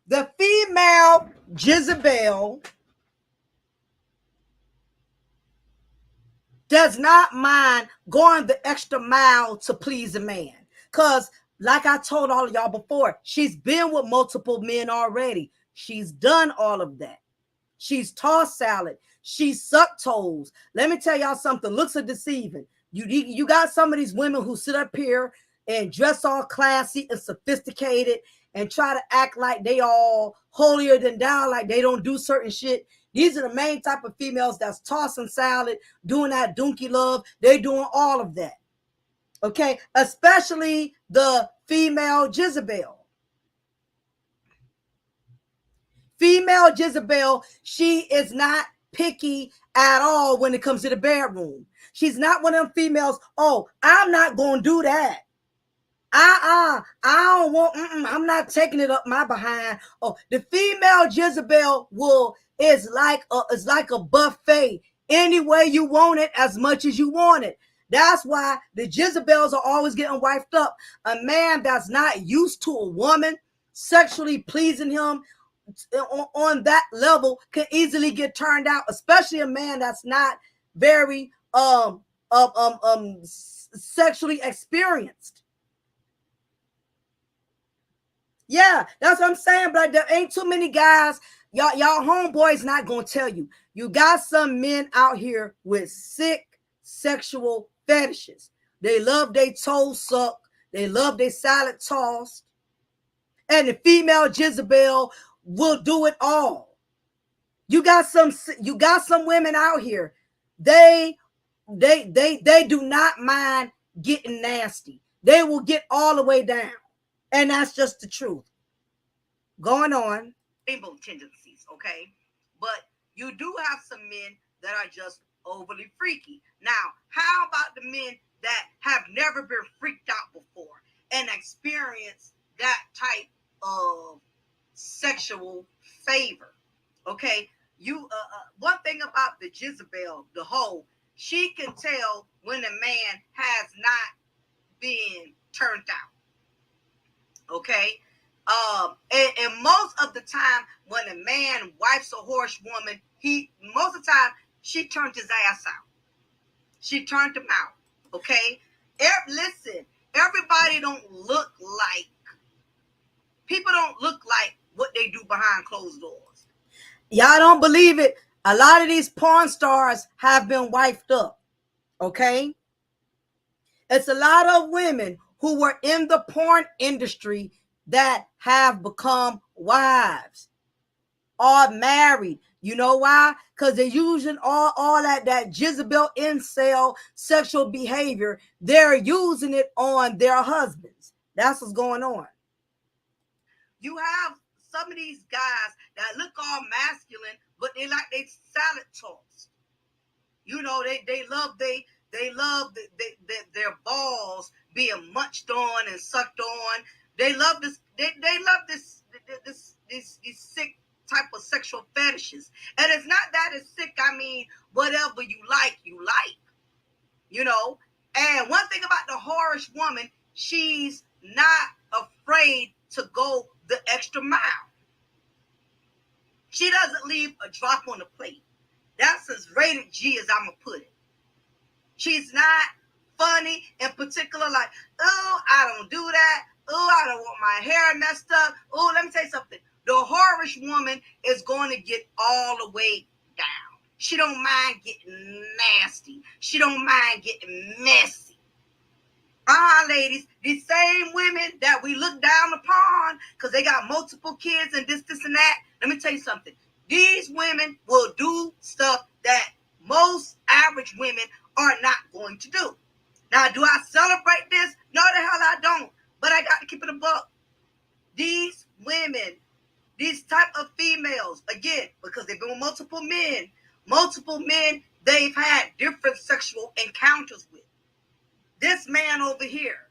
The female Jezebel does not mind going the extra mile to please a man. Because, like I told all of y'all before, she's been with multiple men already. She's done all of that. She's tossed salad. She's sucked toes. Let me tell y'all something. Looks are deceiving. You got some of these women who sit up here and dress all classy and sophisticated and try to act like they all holier than thou, like they don't do certain shit. These are the main type of females that's tossing salad, doing that donkey love. They're doing all of that. Okay, especially the female Jezebel. Female Jezebel, she is not picky at all when it comes to the bedroom. She's not one of them females, oh, I'm not going to do that. I don't want, I'm not taking it up my behind. Oh, the female Jezebel is like a buffet. Any way you want it, as much as you want it. That's why the Jezebels are always getting wifed up. A man that's not used to a woman sexually pleasing him on that level can easily get turned out, especially a man that's not very sexually experienced. Yeah, that's what I'm saying. But there ain't too many guys. Y'all homeboys not gonna tell you. You got some men out here with sick sexual fetishes. They love their toes sucked. They love their salad tossed. And the female Jezebel will do it all. You got some women out here. They do not mind getting nasty. They will get all the way down. And that's just the truth. Going on. Rainbow tendencies, okay? But you do have some men that are just overly freaky. Now, how about the men that have never been freaked out before and experienced that type of sexual favor? Okay, one thing about the Jezebel, the hoe, she can tell when a man has not been turned out. Okay, and most of the time when a man wipes a horse woman, he most of the time she turned his ass out. She turned him out. Okay, listen, everybody don't look like people don't look like what they do behind closed doors. Y'all don't believe it. A lot of these porn stars have been wifed up. Okay, it's a lot of women who were in the porn industry that have become wives or married. You know why? Because they're using all that Jezebel incel sexual behavior. They're using it on their husbands. That's what's going on. You have some of these guys that look all masculine, but they like they salad tossed. They love their balls being munched on and sucked on. They love this. They love these sick type of sexual fetishes. And it's not that it's sick. I mean, whatever you like, you like. you know. And one thing about the whorish woman, she's not afraid to go the extra mile. She doesn't leave a drop on the plate. That's as rated G as I'm going to put it. She's not funny in particular, like, oh, I don't do that. Oh, I don't want my hair messed up. Oh, let me tell you something. The whorish woman is going to get all the way down. She don't mind getting nasty. She don't mind getting messy. Ladies, these same women that we look down upon because they got multiple kids and this and that. Let me tell you something. These women will do stuff that most average women are not going to do. Now, do I celebrate this? No, the hell I don't. But I got to keep it a buck. These women, these type of females, again, because they've been with multiple men they've had different sexual encounters with. This man over here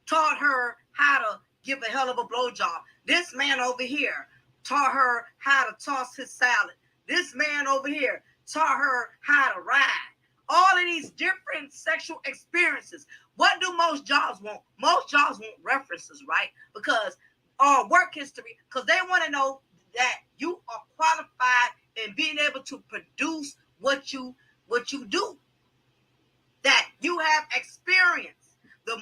taught her how to give a hell of a blowjob. This man over here taught her how to toss his salad. This man over here taught her how to ride. All of these different sexual experiences. What do most jobs want? Most jobs want references, right? Because work history, because they want to know that you are qualified in being able to produce what you do. That you have experience. The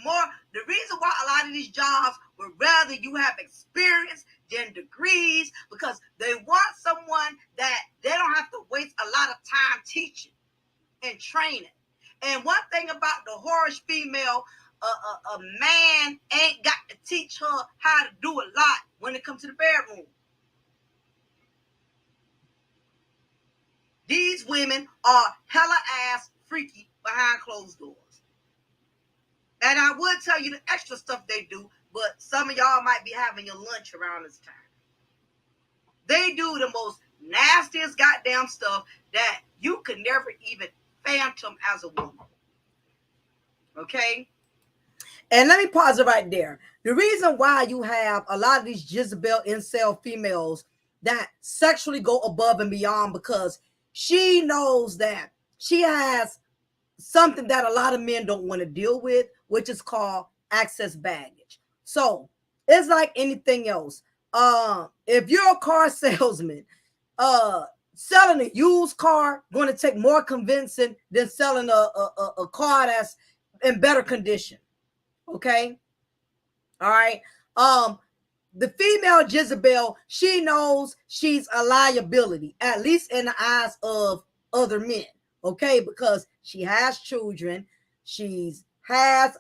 reason why a lot of these jobs would rather you have experience than degrees, because they want someone that they don't have to waste a lot of time teaching and training. And one thing about the whorish female, a man ain't got to teach her how to do a lot when it comes to the bedroom. These women are hella ass freaky behind closed doors. And I would tell you the extra stuff they do, but some of y'all might be having your lunch around this time. They do the most nastiest goddamn stuff that you could never even phantom as a woman. Okay? And let me pause it right there. The reason why you have a lot of these Jezebel incel females that sexually go above and beyond, because she knows that she has something that a lot of men don't want to deal with, which is called excess baggage. So it's like anything else. If you're a car salesman, selling a used car going to take more convincing than selling a car that's in better condition. Okay. All right. The female Jezebel, she knows she's a liability, at least in the eyes of other men. Okay, because she has children, she's has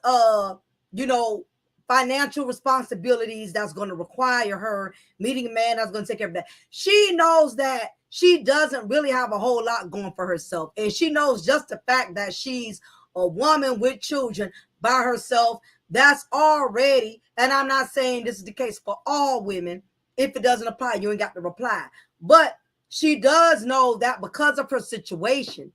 financial responsibilities that's going to require her meeting a man that's going to take care of that. She knows that she doesn't really have a whole lot going for herself, and she knows just the fact that she's a woman with children by herself. That's already, and I'm not saying this is the case for all women. If it doesn't apply, you ain't got to reply. But she does know that because of her situation,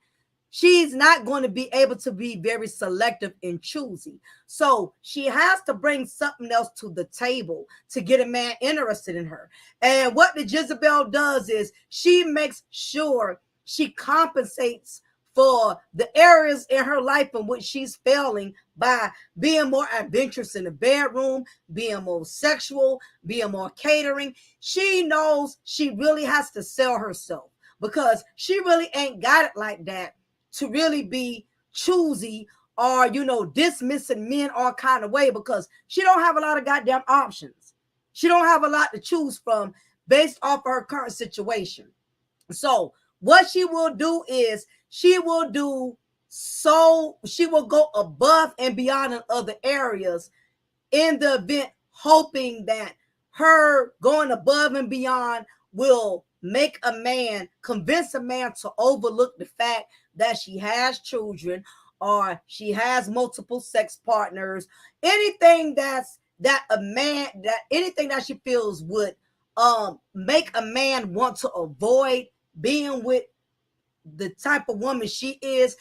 she's not going to be able to be very selective and choosy. So she has to bring something else to the table to get a man interested in her. And what the Jezebel does is she makes sure she compensates for the areas in her life in which she's failing by being more adventurous in the bedroom, being more sexual, being more catering. She knows she really has to sell herself because she really ain't got it like that to really be choosy or, dismissing men all kind of way, because she don't have a lot of goddamn options. She don't have a lot to choose from based off of her current situation. So what she will do is she will go above and beyond in other areas in the event, hoping that her going above and beyond will convince a man to overlook the fact that she has children or she has multiple sex partners. Anything that she feels would make a man want to avoid being with the type of woman she is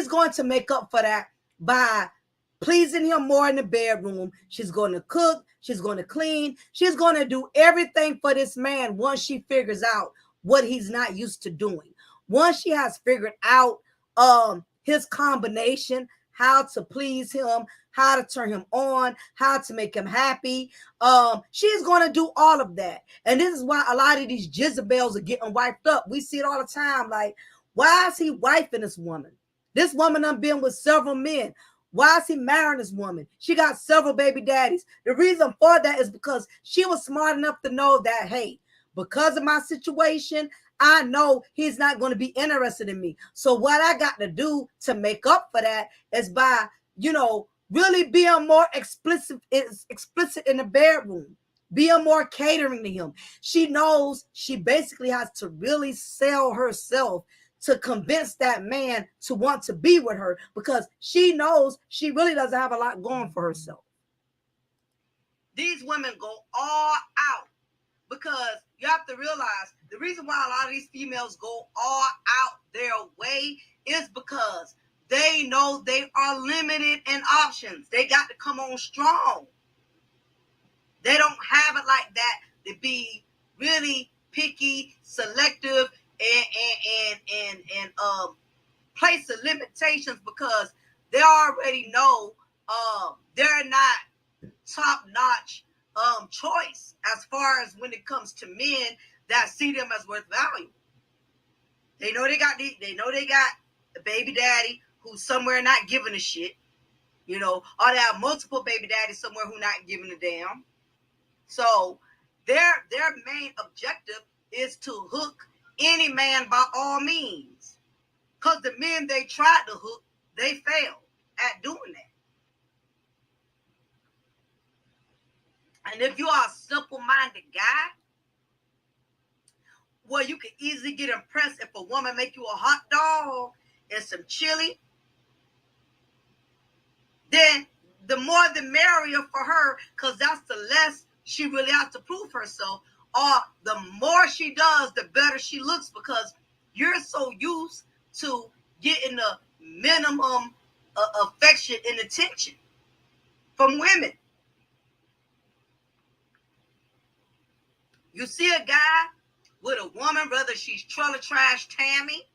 going to make up for that by pleasing him more in the bedroom. She's going to cook, she's going to clean, she's going to do everything for this man once she figures out what he's not used to doing. Once she has figured out his combination, how to please him, how to turn him on, how to make him happy. She's going to do all of that. And this is why a lot of these Jezebels are getting wiped up. We see it all the time. Like, why is he wifing this woman? This woman done been with several men. Why is he marrying this woman? She got several baby daddies. The reason for that is because she was smart enough to know that, hey, because of my situation, I know he's not going to be interested in me. So what I got to do to make up for that is by, really being more explicit in the bedroom, being more catering to him. She knows she basically has to really sell herself to convince that man to want to be with her, because she knows she really doesn't have a lot going for herself. These women go all out, because you have to realize the reason why a lot of these females go all out their way is because they know they are limited in options. They got to come on strong. They don't have it like that to be really picky, selective, and place the limitations, because they already know they're not top-notch choice as far as when it comes to men that see them as worth value. They know they got a baby daddy who's somewhere not giving a shit, or they have multiple baby daddies somewhere who not giving a damn. So their main objective is to hook any man by all means. Because the men they tried to hook, they failed at doing that. And if you are a simple-minded guy, well, you can easily get impressed if a woman make you a hot dog and some chili. Then the more the merrier for her, because that's the less she really has to prove herself. Or the more she does, the better she looks, because you're so used to getting the minimum affection and attention from women. You see a guy with a woman, whether she's trailer trash Tammy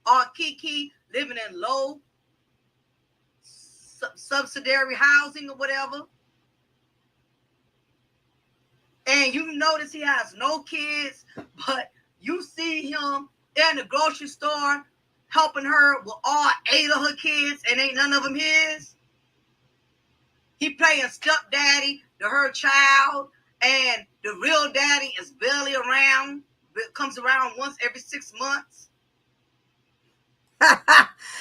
or Kiki, living in low subsidiary housing or whatever, and you notice he has no kids, but you see him in the grocery store helping her with all 8 of her kids, and ain't none of them his. He playing stepdaddy to her child, and the real daddy is barely around, comes around once every 6 months.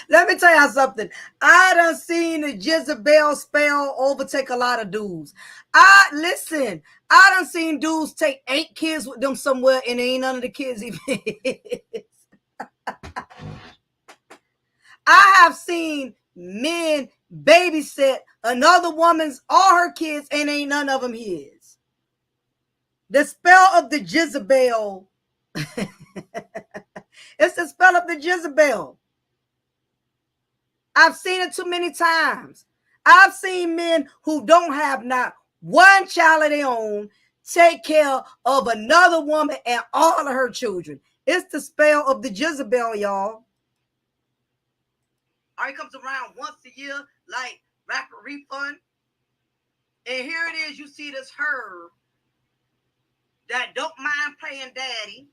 Let me tell y'all something. I done seen the Jezebel spell overtake a lot of dudes. I done seen dudes take 8 kids with them somewhere, and ain't none of the kids even his. I have seen men babysit another woman's, all her kids, and ain't none of them his. The spell of the Jezebel. It's the spell of the Jezebel. I've seen it too many times. I've seen men who don't have not one child of their own take care of another woman and all of her children. It's the spell of the Jezebel, y'all. Or he comes around once a year, like rapid refund. And here it is, you see this her that don't mind playing daddy,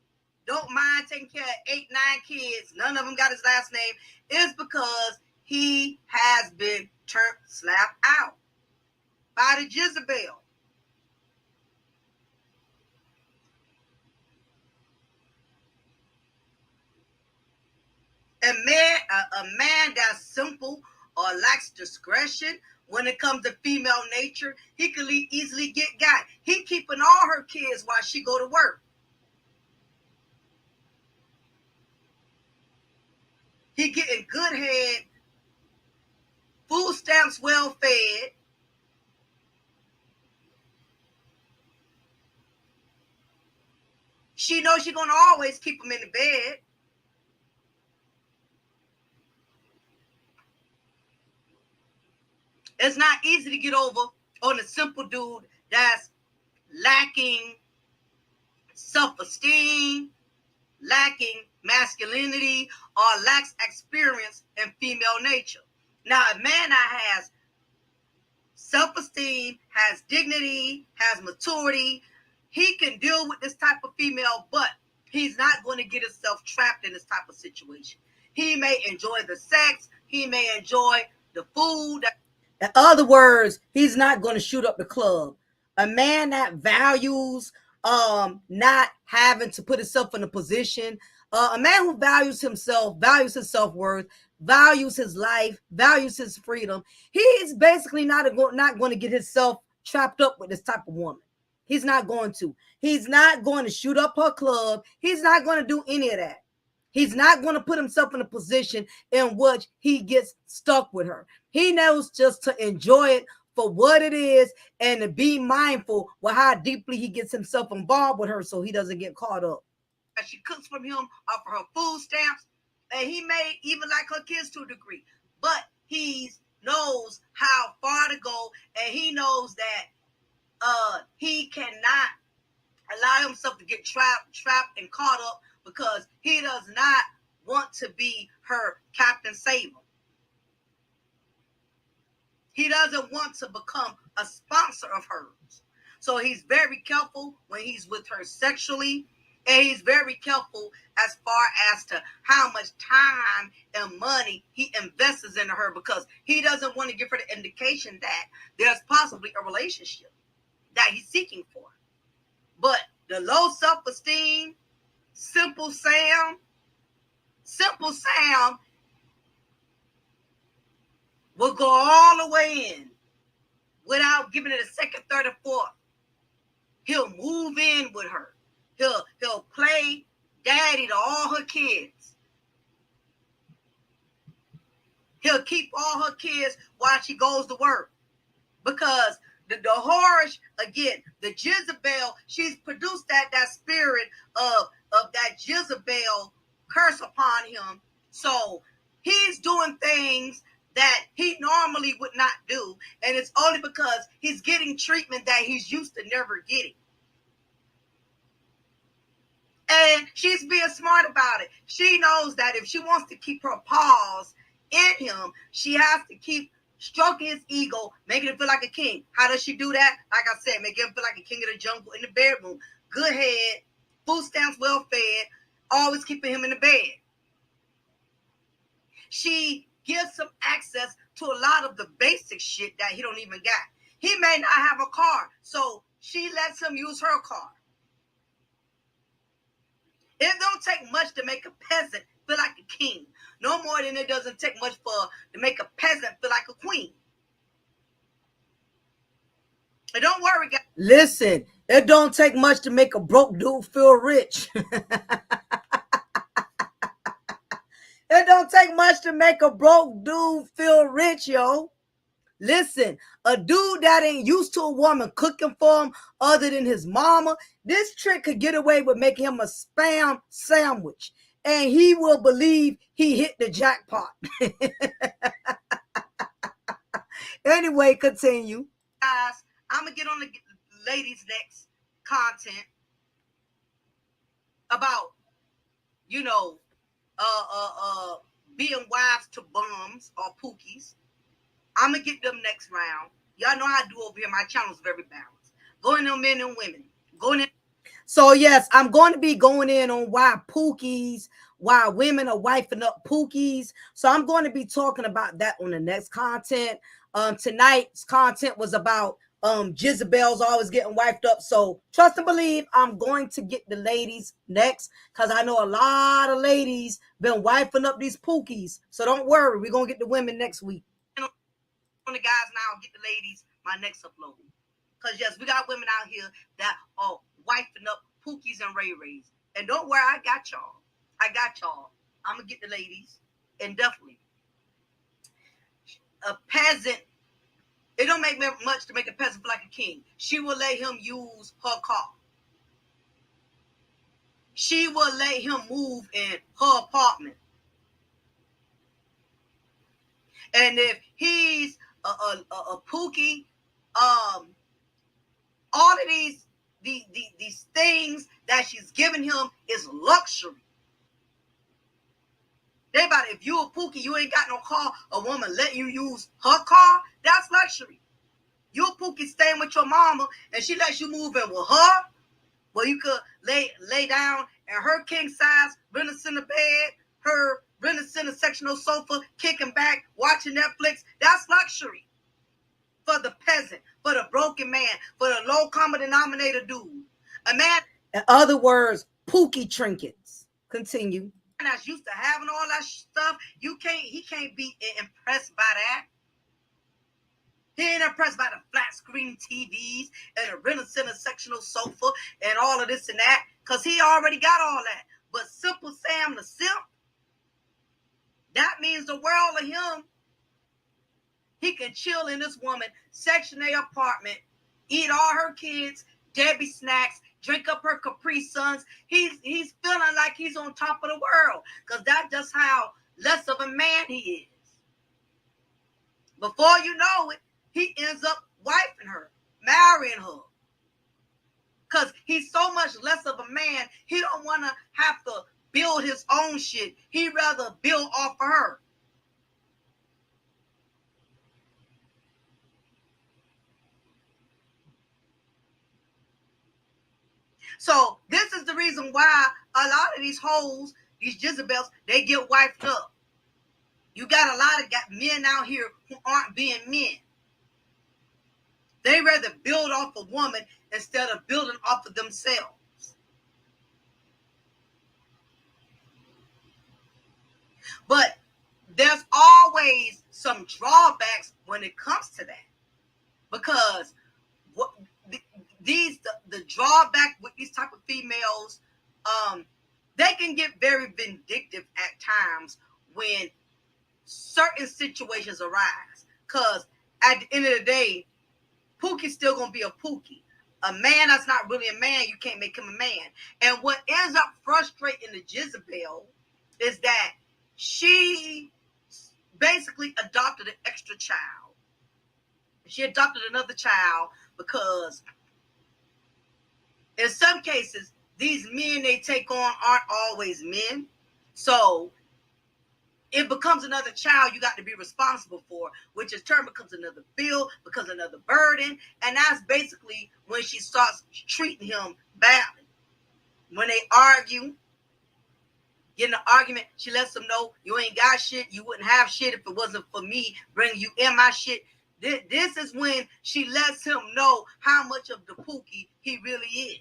don't mind taking care of 8, 9 kids, none of them got his last name, is because he has been turned slap out by the Jezebel. A man that's simple or lacks discretion when it comes to female nature, he could easily get got. He keeping all her kids while she go to work. He getting good head, food stamps, well fed. She knows she's gonna always keep him in the bed. It's not easy to get over on a simple dude that's lacking self-esteem, lacking masculinity or lacks experience in female nature. Now, a man that has self-esteem, has dignity, has maturity, he can deal with this type of female, but he's not going to get himself trapped in this type of situation. He may enjoy the sex, he may enjoy the food. In other words, he's not going to shoot up the club. A man that values not having to put himself in a position, a man who values himself, values his self-worth, values his life, values his freedom, he's basically not going to get himself trapped up with this type of woman. He's not going to. He's not going to shoot up her club. He's not going to do any of that. He's not going to put himself in a position in which he gets stuck with her. He knows just to enjoy it for what it is and to be mindful with how deeply he gets himself involved with her so he doesn't get caught up. She cooks from him off of her food stamps, and he may even like her kids to a degree, but he knows how far to go, and he knows that he cannot allow himself to get trapped and caught up because he does not want to be her Captain Saver. He doesn't want to become a sponsor of hers. So he's very careful when he's with her sexually, and he's very careful as far as to how much time and money he invests into her because he doesn't want to give her the indication that there's possibly a relationship that he's seeking for. But the low self-esteem, Simple Sam will go all the way in without giving it a second, third, or fourth. He'll move in with her. He'll play daddy to all her kids. He'll keep all her kids while she goes to work. Because the whorish, again, the Jezebel, she's produced that spirit of that Jezebel curse upon him. So he's doing things that he normally would not do. And it's only because he's getting treatment that he's used to never getting. And she's being smart about it. She knows that if she wants to keep her paws in him, she has to keep stroking his ego, making him feel like a king. How does she do that? Like I said, making him feel like a king of the jungle in the bedroom. Good head, food stamps, well fed, always keeping him in the bed. She gives him access to a lot of the basic shit that he don't even got. He may not have a car, so she lets him use her car. It don't take much to make a peasant feel like a king. No more than it doesn't take much to make a peasant feel like a queen. And don't worry, guys. Listen, it don't take much to make a broke dude feel rich. It don't take much to make a broke dude feel rich, yo. Listen, a dude that ain't used to a woman cooking for him other than his mama, this trick could get away with making him a spam sandwich. And he will believe he hit the jackpot. Anyway, continue. Guys, I'm going to get on the ladies' next content about, being wives to bums or pookies. I'm going to get them next round. Y'all know how I do over here. My channel is very balanced. Going on men and women. Going in. So, yes, I'm going to be going in on why women are wifing up pookies. So I'm going to be talking about that on the next content. Tonight's content was about Jezebels always getting wiped up. So trust and believe I'm going to get the ladies next because I know a lot of ladies been wiping up these pookies. So don't worry, we're going to get the women next week. On the guys now, get the ladies my next upload. Because yes, we got women out here that are wiping up pookies and ray-rays. And don't worry, I got y'all. I'm going to get the ladies. And definitely. A peasant, it don't make much to make a peasant feel like a king. She will let him use her car. She will let him move in her apartment. And if he's a pookie, all of these things that she's giving him is luxury. They about if you a Pookie, you ain't got no car, a woman let you use her car, that's luxury. You a Pookie staying with your mama and she lets you move in with her, where you could lay down in her king size, Renaissance bed, her Renaissance sectional sofa, kicking back, watching Netflix. That's luxury for the peasant, for the broken man, for the low common denominator dude. A man, in other words, Pookie trinkets. Continue. that's used to having all that stuff, he can't be impressed by that. He ain't impressed by the flat screen TVs and the Renaissance sectional sofa and all of this and that, because he already got all that. But Simple Sam the simp, that means the world of him. He can chill in this woman, Section A apartment, eat all her kids, Debbie snacks, drink up her Capri Suns. He's feeling like he's on top of the world, because that's just how less of a man he is. Before you know it, he ends up wifing her, marrying her. Because he's so much less of a man, he don't want to have to build his own shit. He'd rather build off of her. So this is the reason why a lot of these hoes, these Jezebels, they get wiped up. You got a lot of men out here who aren't being men. They rather build off a woman instead of building off of themselves. But there's always some drawbacks when it comes to that, because what the drawback with these type of females, they can get very vindictive at times when certain situations arise. Because at the end of the day, Pookie's still gonna be a Pookie. A man that's not really a man, you can't make him a man. And what ends up frustrating the Jezebel is that she basically adopted an extra child. She adopted another child because in some cases, these men they take on aren't always men. So it becomes another child you got to be responsible for, which in turn becomes another bill, becomes another burden. And that's basically when she starts treating him badly. When they argue, get in an argument, she lets him know you ain't got shit. You wouldn't have shit if it wasn't for me bringing you in my shit. This is when she lets him know how much of the Pookie he really is.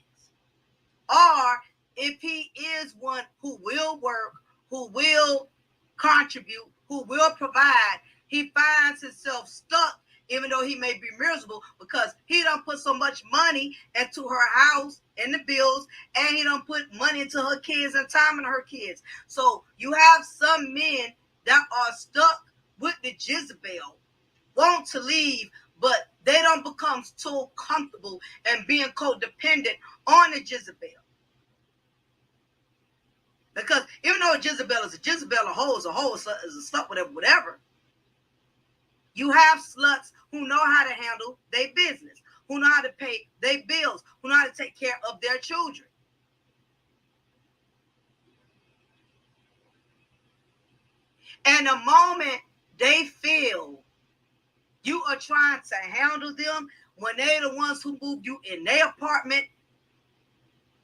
Or if he is one who will work, who will contribute, who will provide, he finds himself stuck, even though he may be miserable, because he done put so much money into her house and the bills, and he done put money into her kids and time into her kids. So you have some men that are stuck with the Jezebel, want to leave, but they don't become so comfortable and being codependent on the Jezebel. Because even though a Jezebel is a Jezebel, a hoe is a hoe, is a slut, whatever. You have sluts who know how to handle their business, who know how to pay their bills, who know how to take care of their children. And the moment they feel you are trying to handle them, when they're the ones who moved you in their apartment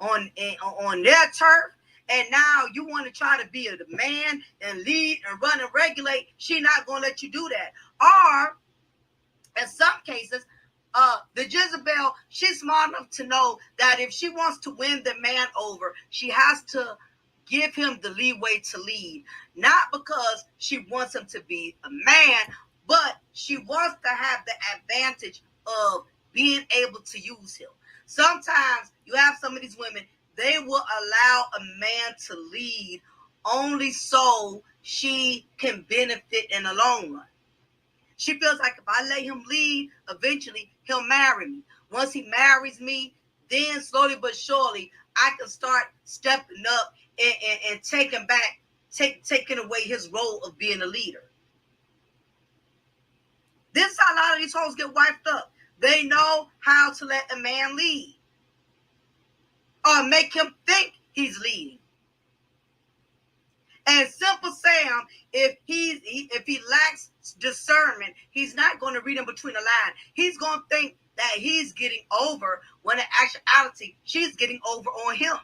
on their turf, and now you want to try to be a man and lead and run and regulate, she not going to let you do that. Or in some cases, the Jezebel, she's smart enough to know that if she wants to win the man over, she has to give him the leeway to lead. Not because she wants him to be a man, but she wants to have the advantage of being able to use him. Sometimes you have some of these women, they will allow a man to lead only so she can benefit in the long run. She feels like if I let him lead, eventually he'll marry me. Once he marries me, then slowly but surely, I can start stepping up and taking away his role of being a leader. This is how a lot of these hoes get wiped up. They know how to let a man lead or make him think he's leading. And Simple Sam, if he lacks discernment, he's not going to read in between the lines. He's going to think that he's getting over when in actuality she's getting over on him.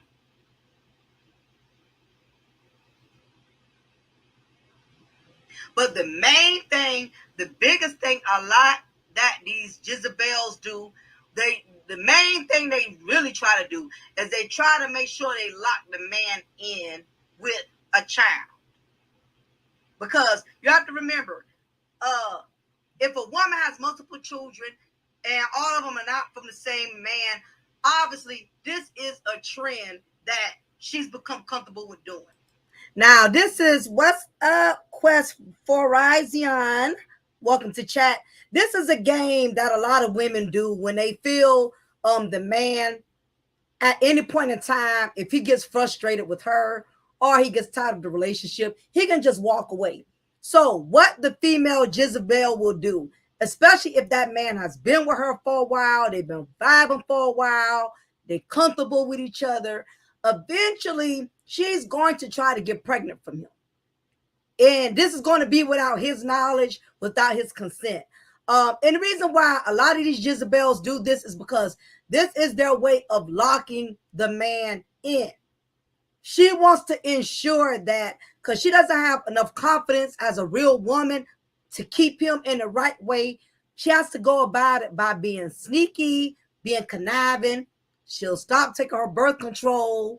But the main thing, the biggest thing, a lot that these Jezebels do, the main thing they really try to do is they try to make sure they lock the man in with a child. Because you have to remember, if a woman has multiple children and all of them are not from the same man, obviously this is a trend that she's become comfortable with doing. Now, this is What's Up Quest for Horizon. Welcome to chat. This is a game that a lot of women do when they feel the man at any point in time, if he gets frustrated with her or he gets tired of the relationship, he can just walk away. So, what the female Jezebel will do, especially if that man has been with her for a while, they've been vibing for a while, they're comfortable with each other, eventually she's going to try to get pregnant from him. And this is going to be without his knowledge, without his consent. And the reason why a lot of these Jezebels do this is because this is their way of locking the man in. She wants to ensure that because she doesn't have enough confidence as a real woman to keep him in the right way, she has to go about it by being sneaky, being conniving. She'll stop taking her birth control.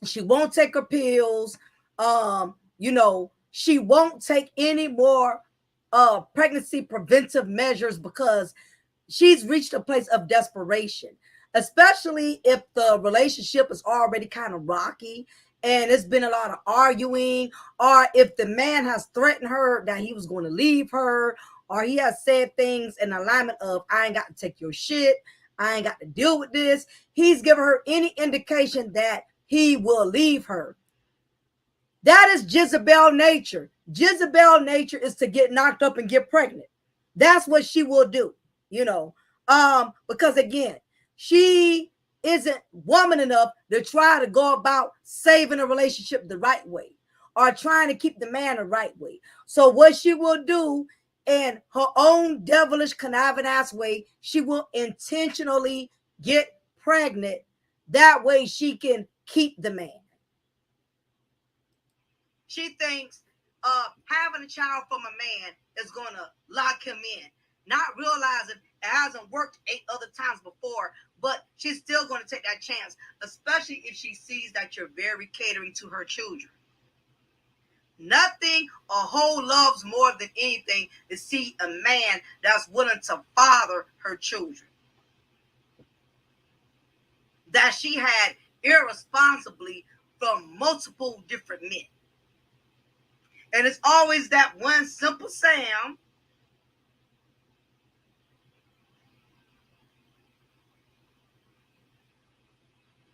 She won't take her pills. She won't take any more pregnancy preventive measures because she's reached a place of desperation, especially if the relationship is already kind of rocky and it's been a lot of arguing, or if the man has threatened her that he was going to leave her, or he has said things in alignment of, I ain't got to take your shit, I ain't got to deal with this. He's given her any indication that he will leave her. That is Jezebel nature. Jezebel nature is to get knocked up and get pregnant. That's what she will do, because again, she isn't woman enough to try to go about saving a relationship the right way or trying to keep the man the right way. So what she will do in her own devilish conniving ass way, she will intentionally get pregnant. That way she can keep the man. She thinks having a child from a man is going to lock him in, not realizing it hasn't worked 8 other times before, but she's still going to take that chance, especially if she sees that you're very catering to her children. Nothing a hoe loves more than anything to see a man that's willing to father her children that she had irresponsibly from multiple different men. And it's always that one Simple Sam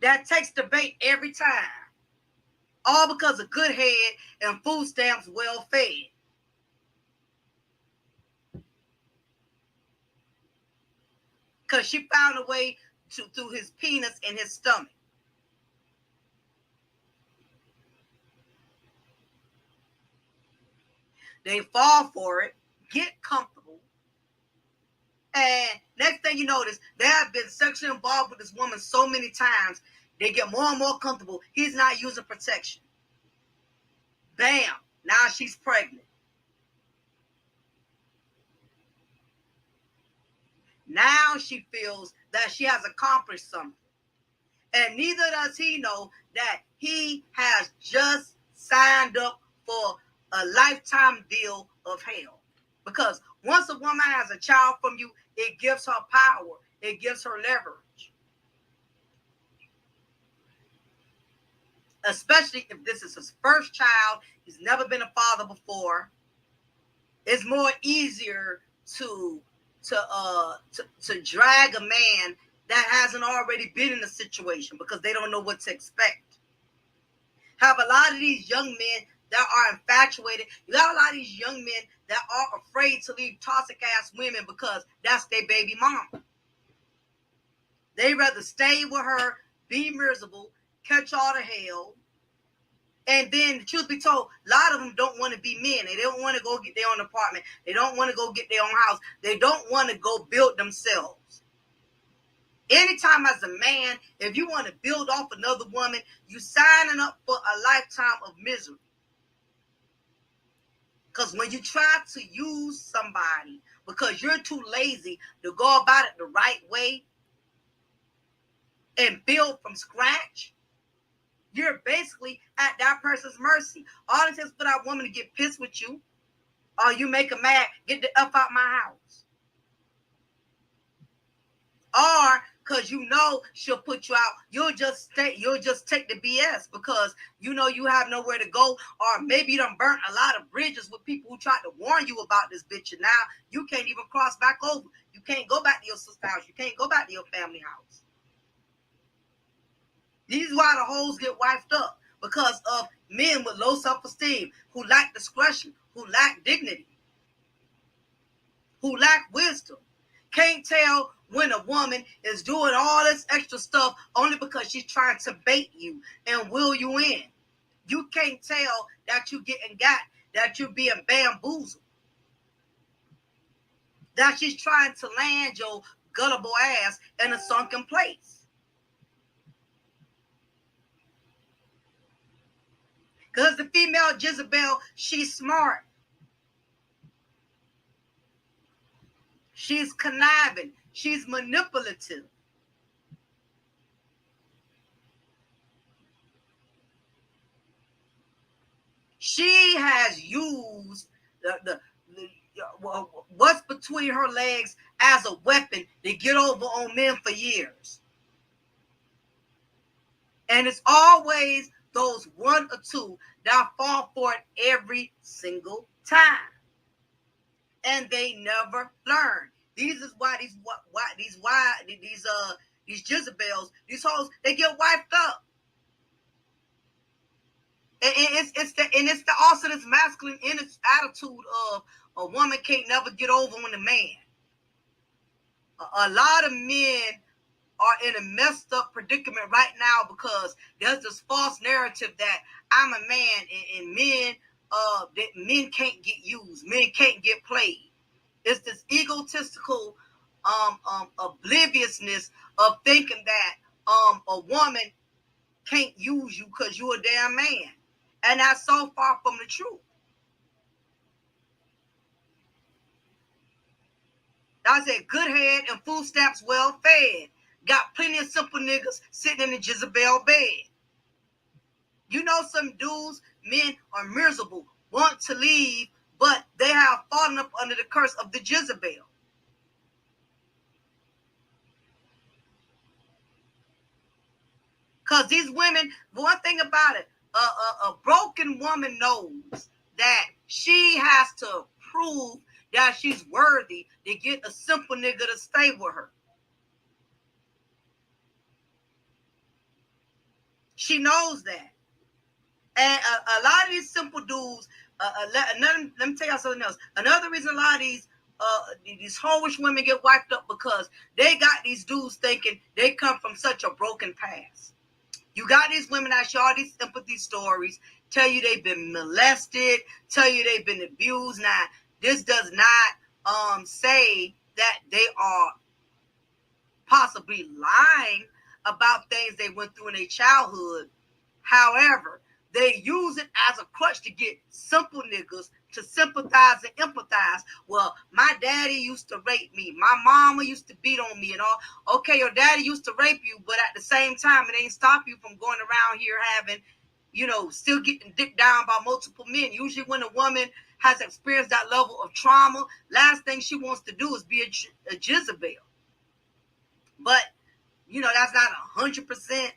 that takes the bait every time. All because of good head and food stamps well fed. Because she found a way through his penis and his stomach. They fall for it, get comfortable, and next thing you notice, they have been sexually involved with this woman so many times, they get more and more comfortable. He's not using protection. Bam, now she's pregnant. Now she feels that she has accomplished something. And neither does he know that he has just signed up for a lifetime deal of hell. Because once a woman has a child from you, it gives her power. It gives her leverage. Especially if this is his first child. He's never been a father before. It's more easier to drag a man that hasn't already been in a situation because they don't know what to expect. Have a lot of these young men that are infatuated. You got a lot of these young men that are afraid to leave toxic ass women because that's their baby mama. They rather stay with her, be miserable, catch all the hell, And then, the truth be told, a lot of them don't want to be men. They don't want to go get their own apartment. They don't want to go get their own house. They don't want to go build themselves. Anytime as a man, if you want to build off another woman, you signing up for a lifetime of misery. Because when you try to use somebody because you're too lazy to go about it the right way and build from scratch, you're basically at that person's mercy. All it takes for that woman to get pissed with you, or you make her mad, get the F out my house. Or because you know she'll put you out, you'll just take the BS because you know you have nowhere to go, or maybe you done burnt a lot of bridges with people who tried to warn you about this bitch, and now you can't even cross back over. You can't go back to your sister's house. You can't go back to your family house. This is why the hoes get wifed up, because of men with low self-esteem, who lack discretion, who lack dignity, who lack wisdom. Can't tell when a woman is doing all this extra stuff only because she's trying to bait you and will you in. You can't tell that you getting got, that you're being bamboozled, that she's trying to land your gullible ass in a sunken place. Because the female Jezebel, she's smart. She's conniving. She's manipulative. She has used the what's between her legs as a weapon to get over on men for years. And it's always those one or two that fall for it every single time. And they never learn. These is why these Jezebels, these hoes, they get wiped up. And it's also this masculine attitude of a woman can't never get over on a man. A lot of men are in a messed up predicament right now because there's this false narrative that I'm a man and men that men can't get used, men can't get played. It's this egotistical obliviousness of thinking that a woman can't use you because you're a damn man. And that's so far from the truth. I said, good head and food stamps well fed. Got plenty of simple niggas sitting in the Jezebel bed. You know some dudes, men are miserable, want to leave, but they have fallen up under the curse of the Jezebel. Because these women, one thing about it, a broken woman knows that she has to prove that she's worthy to get a simple nigga to stay with her. She knows that. And a lot of these simple dudes, let me tell y'all something else. Another reason a lot of these hoish women get wiped up because they got these dudes thinking they come from such a broken past. You got these women that show all these sympathy stories, tell you they've been molested, tell you they've been abused. Now, this does not say that they are possibly lying about things they went through in their childhood. However, they use it as a crutch to get simple niggas to sympathize and empathize. Well, my daddy used to rape me. My mama used to beat on me and all. Okay, your daddy used to rape you, but at the same time, it ain't stop you from going around here having, still getting dicked down by multiple men. Usually when a woman has experienced that level of trauma, last thing she wants to do is be a Jezebel. But, that's not 100%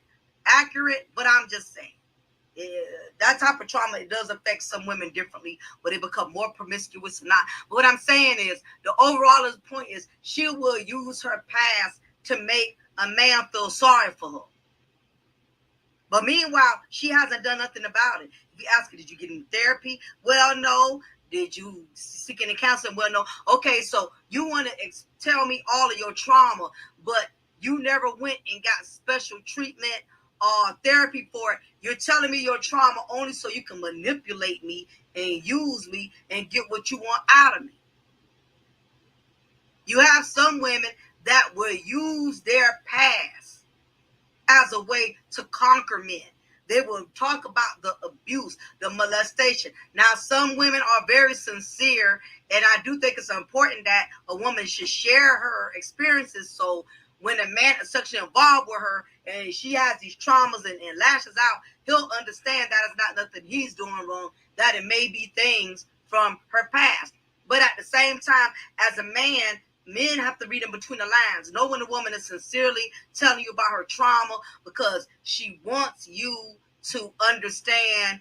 accurate, but I'm just saying. That type of trauma, it does affect some women differently, but they become more promiscuous or not. But what I'm saying is, the overall point is, she will use her past to make a man feel sorry for her. But meanwhile, she hasn't done nothing about it. If you ask her, did you get in therapy? Well, no. Did you seek any counseling? Well, no. Okay, so you want to tell me all of your trauma, but you never went and got special treatment therapy for it. You're telling me your trauma only so you can manipulate me and use me and get what you want out of me. You have some women that will use their past as a way to conquer men. They will talk about the abuse, the molestation. Now, some women are very sincere, and I do think it's important that a woman should share her experiences. So when a man is sexually involved with her and she has these traumas and lashes out, he'll understand that it's not nothing he's doing wrong, that it may be things from her past. But at the same time, as a man, men have to read in between the lines. Know when a woman is sincerely telling you about her trauma because she wants you to understand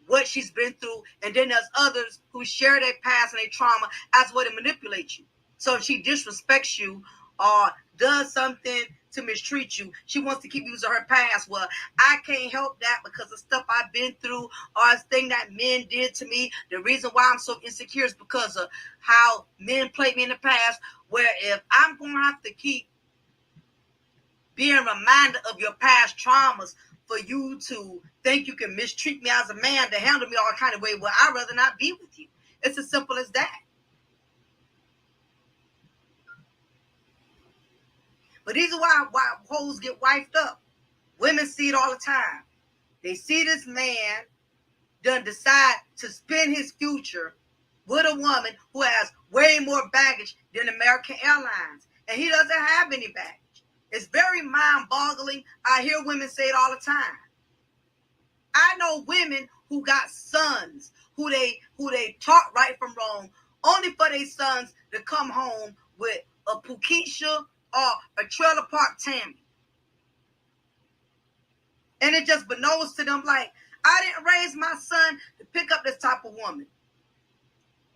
what she's been through. And then there's others who share their past and their trauma as a way to manipulate you. So if she disrespects you or does something to mistreat you, she wants to keep using her past. Well, I can't help that because of stuff I've been through or a thing that men did to me. The reason why I'm so insecure is because of how men played me in the past, where if I'm going to have to keep being reminded of your past traumas for you to think you can mistreat me as a man, to handle me all kind of way, well, I'd rather not be with you. It's as simple as that. But these are why hoes get wifed up. Women see it all the time. They see this man done decide to spend his future with a woman who has way more baggage than American Airlines. And he doesn't have any baggage. It's very mind-boggling. I hear women say it all the time. I know women who got sons who they taught right from wrong, only for their sons to come home with a Pukisha or a trailer park Tammy. And it just beknows to them like, I didn't raise my son to pick up this type of woman.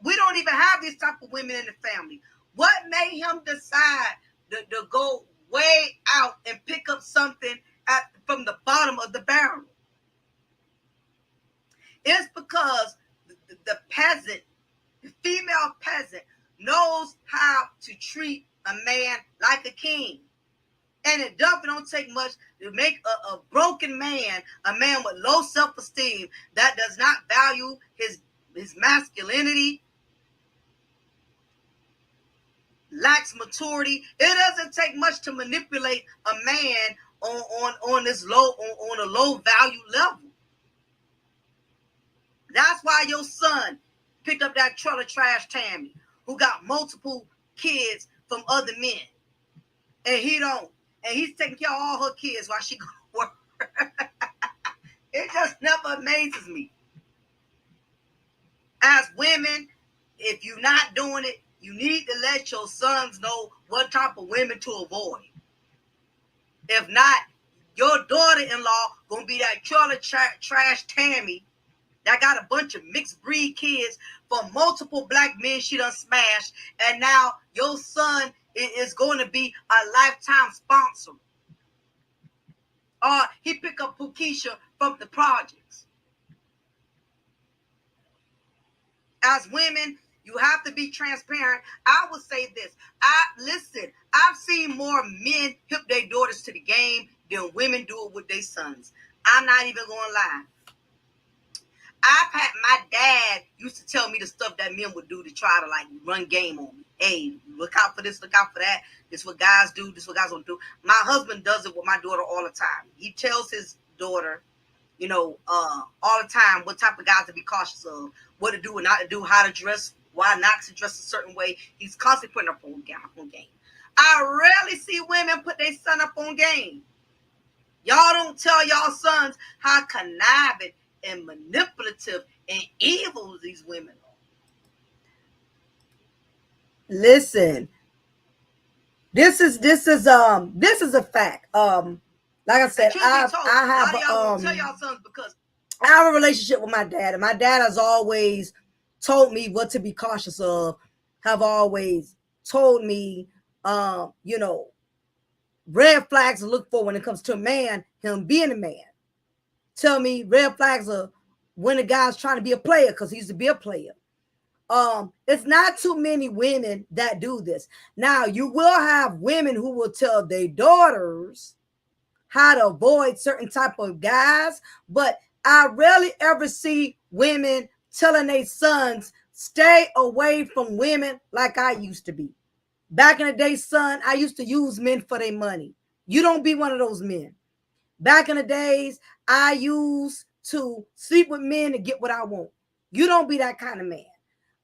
We don't even have these type of women in the family. What made him decide to go way out and pick up something from the bottom of the barrel? It's because the peasant, the female peasant, knows how to treat a man like a king. And it definitely don't take much to make a broken man, a man with low self-esteem, that does not value his masculinity, lacks maturity. It doesn't take much to manipulate a man on this low, on a low value level. That's why your son picked up that trailer trash Tammy, who got multiple kids from other men, and he don't. And he's taking care of all her kids while she go to work. It just never amazes me. As women, if you're not doing it, you need to let your sons know what type of women to avoid. If not, your daughter-in-law gonna be that trailer trash Tammy that got a bunch of mixed breed kids from multiple black men she done smashed, and now your son is going to be a lifetime sponsor. Or he pick up Pukisha from the projects. As women, you have to be transparent. I will say this. I've seen more men hip their daughters to the game than women do it with their sons. I'm not even going to lie. I've had my dad used to tell me the stuff that men would do to try to like run game on me. Hey, look out for this, look out for that. This is what guys do, this is what guys don't do. My husband does it with my daughter all the time. He tells his daughter, all the time what type of guys to be cautious of, what to do and not to do, how to dress, why not to dress a certain way. He's constantly putting up on game. I rarely see women put their son up on game. Y'all don't tell y'all sons how conniving and manipulative and evil these women are. Listen, this is a fact. Like I said, I have tell y'all sons because I have a relationship with my dad, and my dad has always told me what to be cautious of. Have always told me, red flags to look for when it comes to a man, him being a man. Tell me red flags are when a guy's trying to be a player because he used to be a player. It's not too many women that do this. Now, you will have women who will tell their daughters how to avoid certain type of guys, but I rarely ever see women telling their sons stay away from women like I used to be. Back in the day, son, I used to use men for their money. You don't be one of those men. Back in the days, I used to sleep with men to get what I want. You don't be that kind of man.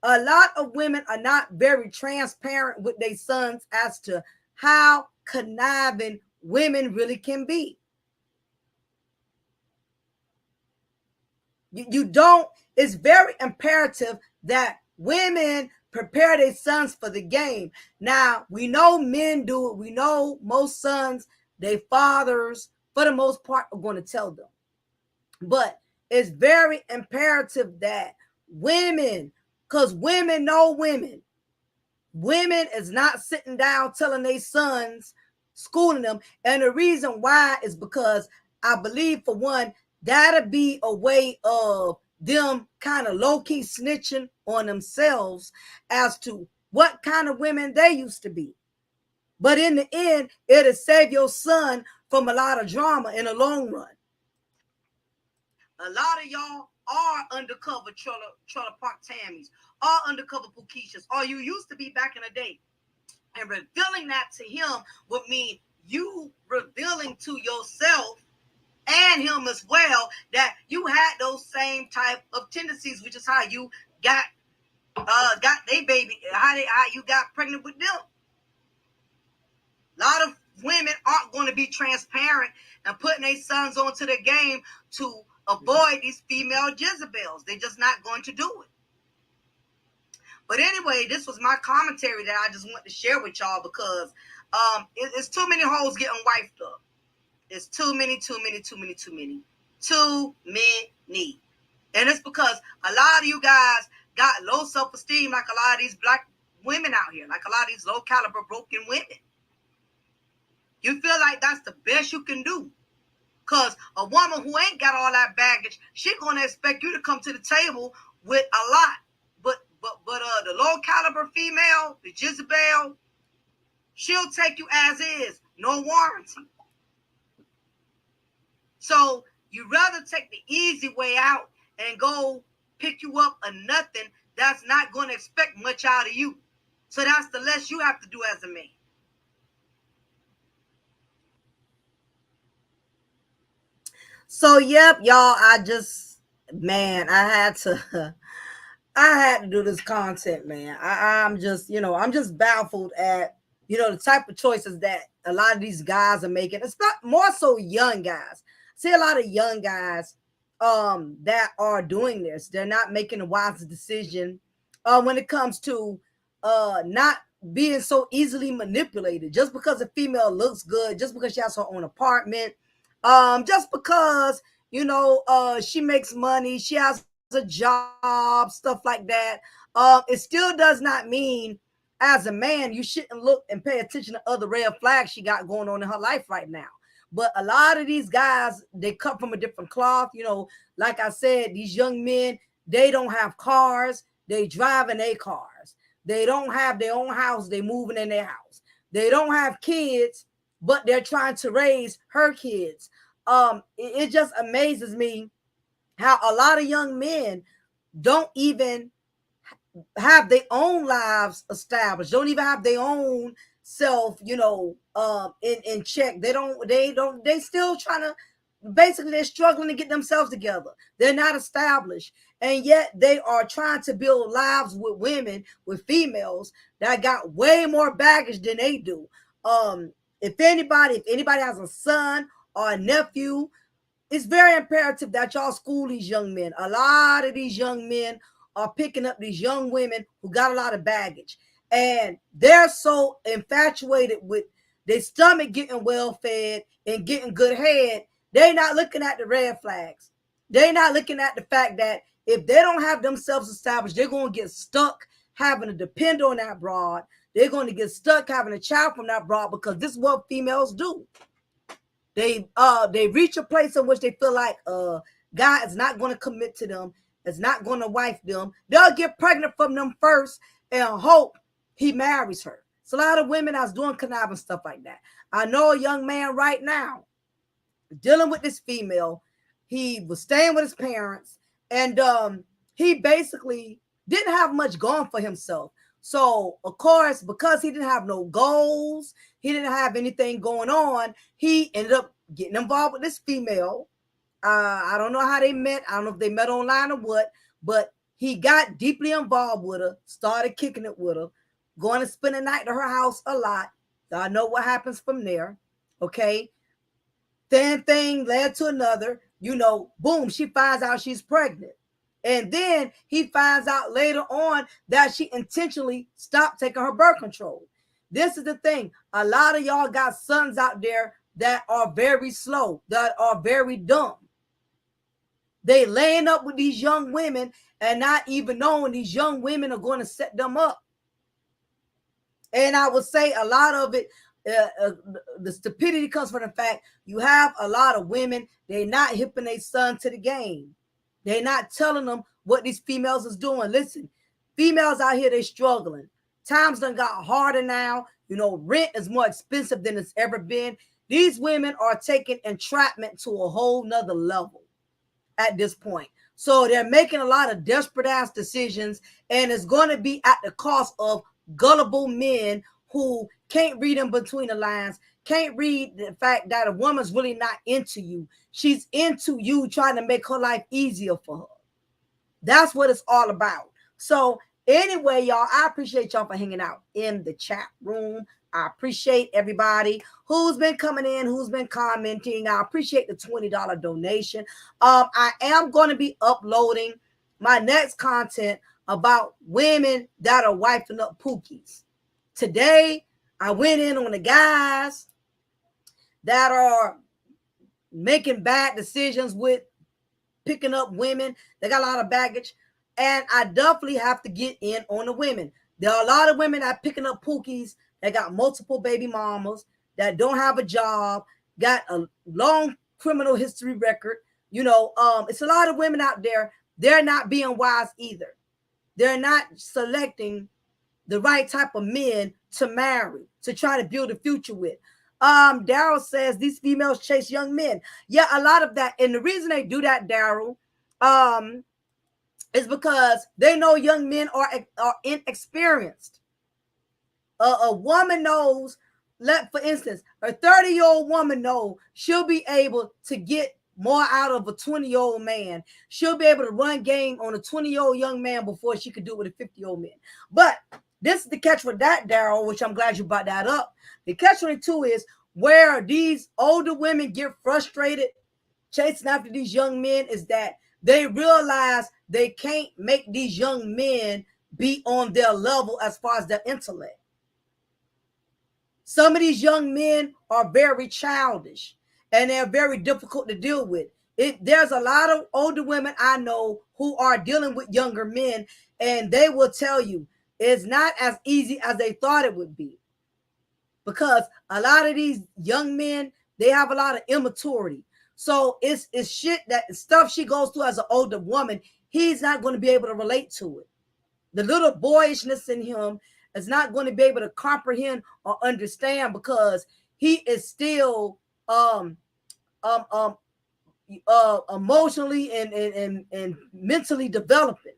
A lot of women are not very transparent with their sons as to how conniving women really can be. You don't, it's very imperative that women prepare their sons for the game. Now, we know men do it. We know most sons, their fathers, for the most part, are going to tell them. But it's very imperative that women, because women know women, women is not sitting down telling their sons, schooling them. And the reason why is because I believe, for one, that'll be a way of them kind of low-key snitching on themselves as to what kind of women they used to be. But in the end, it'll save your son from a lot of drama in the long run. A lot of y'all are undercover trailer park Tammys, are undercover Pukishas, or you used to be back in the day. And revealing that to him would mean you revealing to yourself and him as well that you had those same type of tendencies, which is how you got their baby, how you got pregnant with them. A lot of women aren't going to be transparent and putting their sons onto the game to avoid these female Jezebels. They're just not going to do it. But anyway, this was my commentary that I just want to share with y'all because it's too many hoes getting wifed up. It's too many. And it's because a lot of you guys got low self-esteem, like a lot of these black women out here, like a lot of these low caliber broken women. You feel like that's the best you can do. Because a woman who ain't got all that baggage, she gonna expect you to come to the table with a lot. But the low caliber female, the Jezebel, she'll take you as is, no warranty. So you rather take the easy way out and go pick you up a nothing that's not going to expect much out of you. So that's the less you have to do as a man. So yep, y'all, man, I had to do this content, man. I'm just, I'm just baffled at, the type of choices that a lot of these guys are making. It's not more so young guys. I see a lot of young guys that are doing this. They're not making a wise decision when it comes to not being so easily manipulated. Just because a female looks good, just because she has her own apartment, just because she makes money, she has a job, stuff like that. It still does not mean, as a man, you shouldn't look and pay attention to other red flags she got going on in her life right now. But a lot of these guys, they cut from a different cloth. Like I said, these young men, they don't have cars, they drive in their cars. They don't have their own house, they moving in their house. They don't have kids, but they're trying to raise her kids. It just amazes me how a lot of young men don't even have their own lives established, don't even have their own self, in check. They still trying to, basically they're struggling to get themselves together. They're not established. And yet they are trying to build lives with women, with females that got way more baggage than they do. If anybody has a son or a nephew, it's very imperative that y'all school these young men. A lot of these young men are picking up these young women who got a lot of baggage. And they're so infatuated with their stomach getting well fed and getting good head. They're not looking at the red flags. They're not looking at the fact that if they don't have themselves established, they're going to get stuck having to depend on that broad. They're going to get stuck having a child from that broad, because this is what females do. They reach a place in which they feel like God is not going to commit to them, is not going to wife them. They'll get pregnant from them first and hope he marries her. So a lot of women that's doing conniving stuff like that. I know a young man right now dealing with this female. He was staying with his parents, and he basically didn't have much going for himself. So, of course, because he didn't have no goals, he didn't have anything going on, he ended up getting involved with this female. I don't know how they met. I don't know if they met online or what, but he got deeply involved with her, started kicking it with her, going to spend the night to her house a lot. I know what happens from there. Okay. Then thing led to another, boom, she finds out she's pregnant. And then he finds out later on that she intentionally stopped taking her birth control. This is the thing. A lot of y'all got sons out there that are very slow, that are very dumb. They laying up with these young women and not even knowing these young women are going to set them up. And I would say a lot of it, the stupidity comes from the fact you have a lot of women, they're not hipping their son to the game. They're not telling them what these females is doing. Listen, females out here, they struggling. Times done got harder now. Rent is more expensive than it's ever been. These women are taking entrapment to a whole nother level at this point. So they're making a lot of desperate ass decisions, and it's going to be at the cost of gullible men who can't read in between the lines, can't read the fact that a woman's really not into you. She's into you trying to make her life easier for her. That's what it's all about. So anyway, y'all, I appreciate y'all for hanging out in the chat room. I appreciate everybody who's been coming in, who's been commenting. I appreciate the $20 donation. I am going to be uploading my next content about women that are wifing up pookies. Today, I went in on the guys that are making bad decisions with picking up women. They got a lot of baggage. And I definitely have to get in on the women. There are a lot of women that picking up pookies that got multiple baby mamas, that don't have a job, got a long criminal history record. It's a lot of women out there. They're not being wise either. They're not selecting the right type of men to marry, to try to build a future with. Daryl says these females chase young men. Yeah, a lot of that. And the reason they do that, Daryl, is because they know young men are inexperienced. A woman knows, for instance, a 30-year-old woman knows she'll be able to get more out of a 20-year-old man. She'll be able to run game on a 20-year-old young man before she could do it with a 50-year-old man. But this is the catch with that, Daryl, which I'm glad you brought that up. The catch 22 is where these older women get frustrated chasing after these young men is that they realize they can't make these young men be on their level as far as their intellect. Some of these young men are very childish and they're very difficult to deal with. There's a lot of older women I know who are dealing with younger men, and they will tell you it's not as easy as they thought it would be. Because a lot of these young men, they have a lot of immaturity. So it's shit, that stuff she goes through as an older woman, he's not going to be able to relate to it. The little boyishness in him is not going to be able to comprehend or understand because he is still emotionally and mentally developing.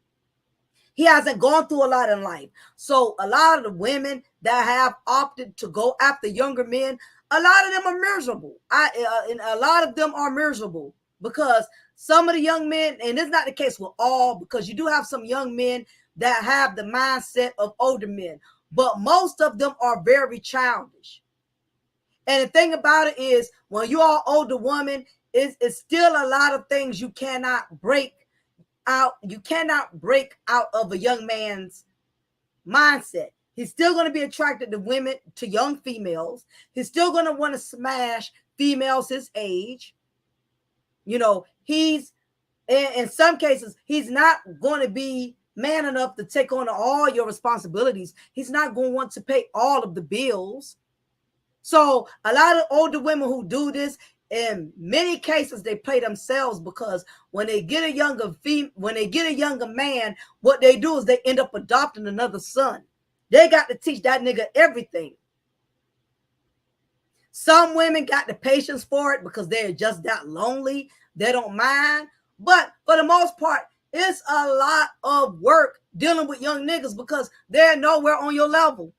He hasn't gone through a lot in life. So a lot of the women that have opted to go after younger men, a lot of them are miserable. And a lot of them are miserable because some of the young men, and it's not the case with all, because you do have some young men that have the mindset of older men, but most of them are very childish. And the thing about it is, when you are an older woman, it's still a lot of things you cannot break out. You cannot break out of a young man's mindset. He's still going to be attracted to women, to young females. He's still going to want to smash females his age. He's, in some cases, he's not going to be man enough to take on all your responsibilities. He's not going to want to pay all of the bills. So a lot of older women who do this, in many cases, they play themselves, because when they get a younger man, what they do is they end up adopting another son. They got to teach that nigga everything. Some women got the patience for it because they're just that lonely. They don't mind. But for the most part, it's a lot of work dealing with young niggas because they're nowhere on your level.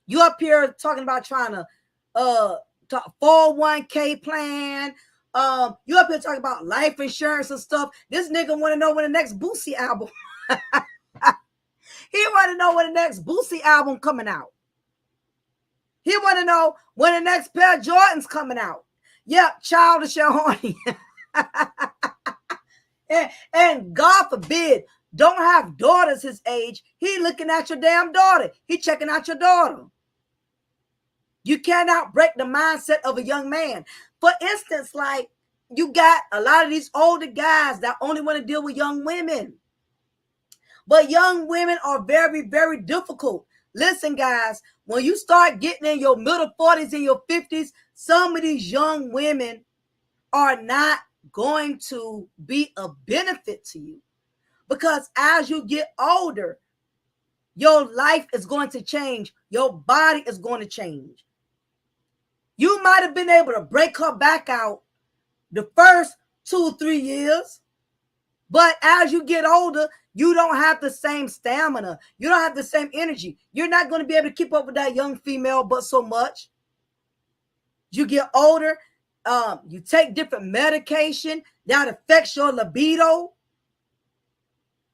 You up here talking about trying to 401k plan. You up here talking about life insurance and stuff. This nigga want to know when the next Boosie album. He want to know when the next Boosie album coming out. He want to know when the next pair of Jordans coming out. Yep, childish and horny. and God forbid, don't have daughters his age. He looking at your damn daughter. He checking out your daughter. You cannot break the mindset of a young man. For instance, like you got a lot of these older guys that only want to deal with young women. But young women are very, very difficult. Listen, guys, when you start getting in your middle 40s and your 50s, some of these young women are not going to be a benefit to you. Because as you get older, your life is going to change. Your body is going to change. You might have been able to break her back out the first 2 or 3 years. But as you get older, you don't have the same stamina. You don't have the same energy. You're not going to be able to keep up with that young female but so much. You get older, you take different medication that affects your libido.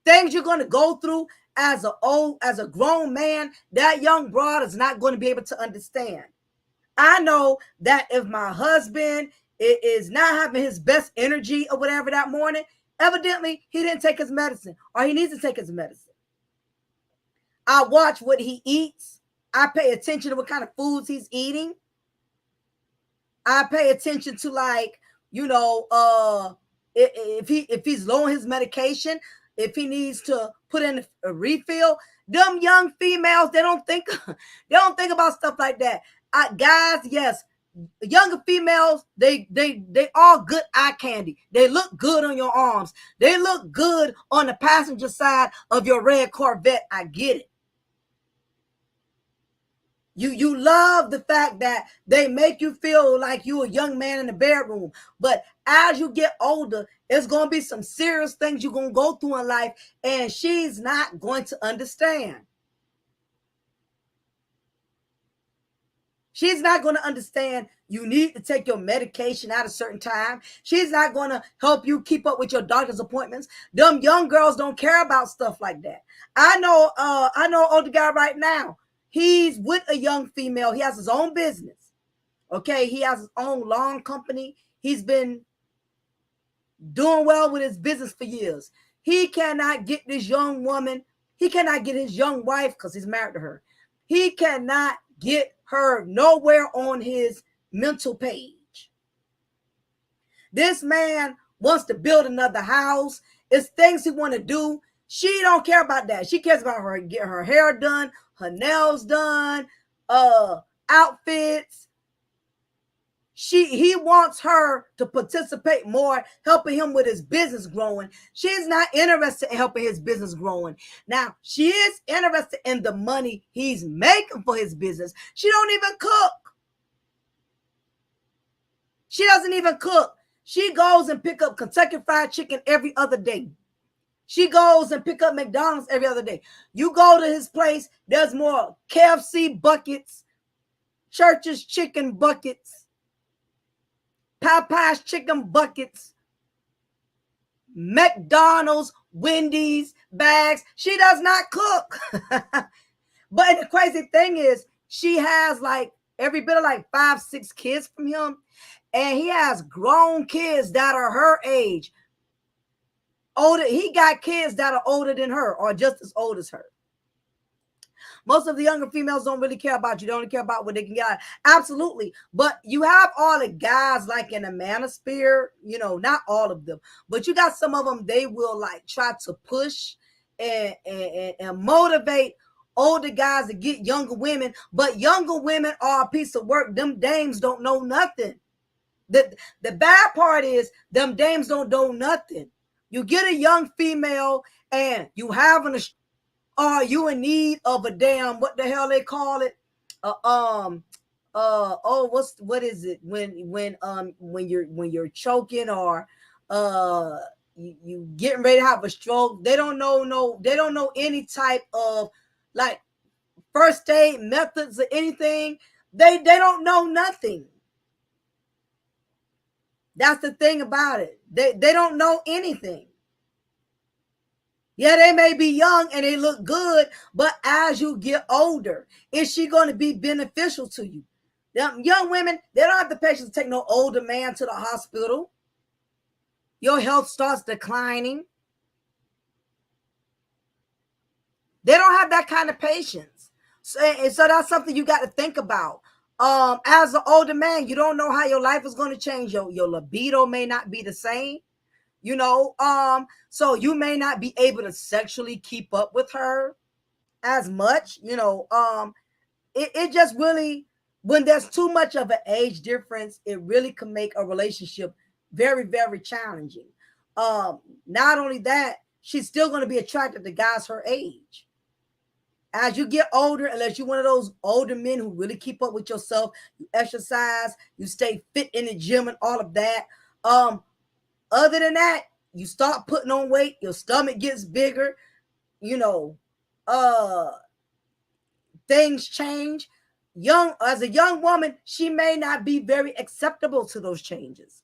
Things you're going to go through as a grown man, that young broad is not going to be able to understand. I know that if my husband is not having his best energy or whatever that morning, evidently he didn't take his medicine or he needs to take his medicine. I watch what he eats. I pay attention to what kind of foods he's eating. I pay attention to, like, you know, if he's low on his medication, if he needs to put in a refill. Them young females, they don't think about stuff like that. Guys, yes, younger females, they all good eye candy. They look good on your arms. They look good on the passenger side of your red Corvette. I get it. You love the fact that they make you feel like you a young man in the bedroom. But as you get older, it's going to be some serious things you're going to go through in life, and she's not going to understand. She's not going to understand you need to take your medication at a certain time. She's not going to help you keep up with your doctor's appointments. Them young girls don't care about stuff like that. I know an older guy right now. He's with a young female. He has his own business. Okay, he has his own lawn company. He's been doing well with his business for years. He cannot get this young woman. He cannot get his young wife because he's married to her. He cannot get her nowhere on his mental page. This man wants to build another house. It's things he want to do. She don't care about that. She cares about her getting her hair done, her nails done, outfits. He wants her to participate more, helping him with his business growing. She's not interested in helping his business growing. Now, she is interested in the money he's making for his business. She don't even cook. She doesn't even cook. She goes and pick up Kentucky Fried Chicken every other day. She goes and pick up McDonald's every other day. You go to his place, there's more KFC buckets, Church's chicken buckets, Popeye's chicken buckets, McDonald's, Wendy's bags. She does not cook. But the crazy thing is, she has like every bit of like 5, 6 kids from him. And he has grown kids that are her age. Older, he got kids that are older than her or just as old as her. Most of the younger females don't really care about you. They only care about what they can get. Absolutely. But you have all the guys like in the manosphere, you know, not all of them, but you got some of them, they will like try to push and motivate older guys to get younger women. But younger women are a piece of work. Them dames don't know nothing. The bad part is them dames don't know nothing. You get a young female and you having are you in need of a damn, what the hell they call it? what is it when you're choking, or uh you getting ready to have a stroke. They don't know, they don't know any type of like first aid methods or anything. They don't know nothing. That's the thing about it. They don't know anything. Yeah, they may be young and they look good, but as you get older, is she going to be beneficial to you? Them young women, they don't have the patience to take no older man to the hospital. Your health starts declining. They don't have that kind of patience. So that's something you got to think about. As an older man, you don't know how your life is going to change. Your libido may not be the same. So you may not be able to sexually keep up with her as much. It just really, when there's too much of an age difference, it really can make a relationship very, very challenging. Not only that, she's still going to be attracted to guys her age. As you get older, unless you're one of those older men who really keep up with yourself, you exercise, you stay fit in the gym and all of that. Other than that, you start putting on weight, your stomach gets bigger, you know, uh things change. As a young woman, she may not be very acceptable to those changes.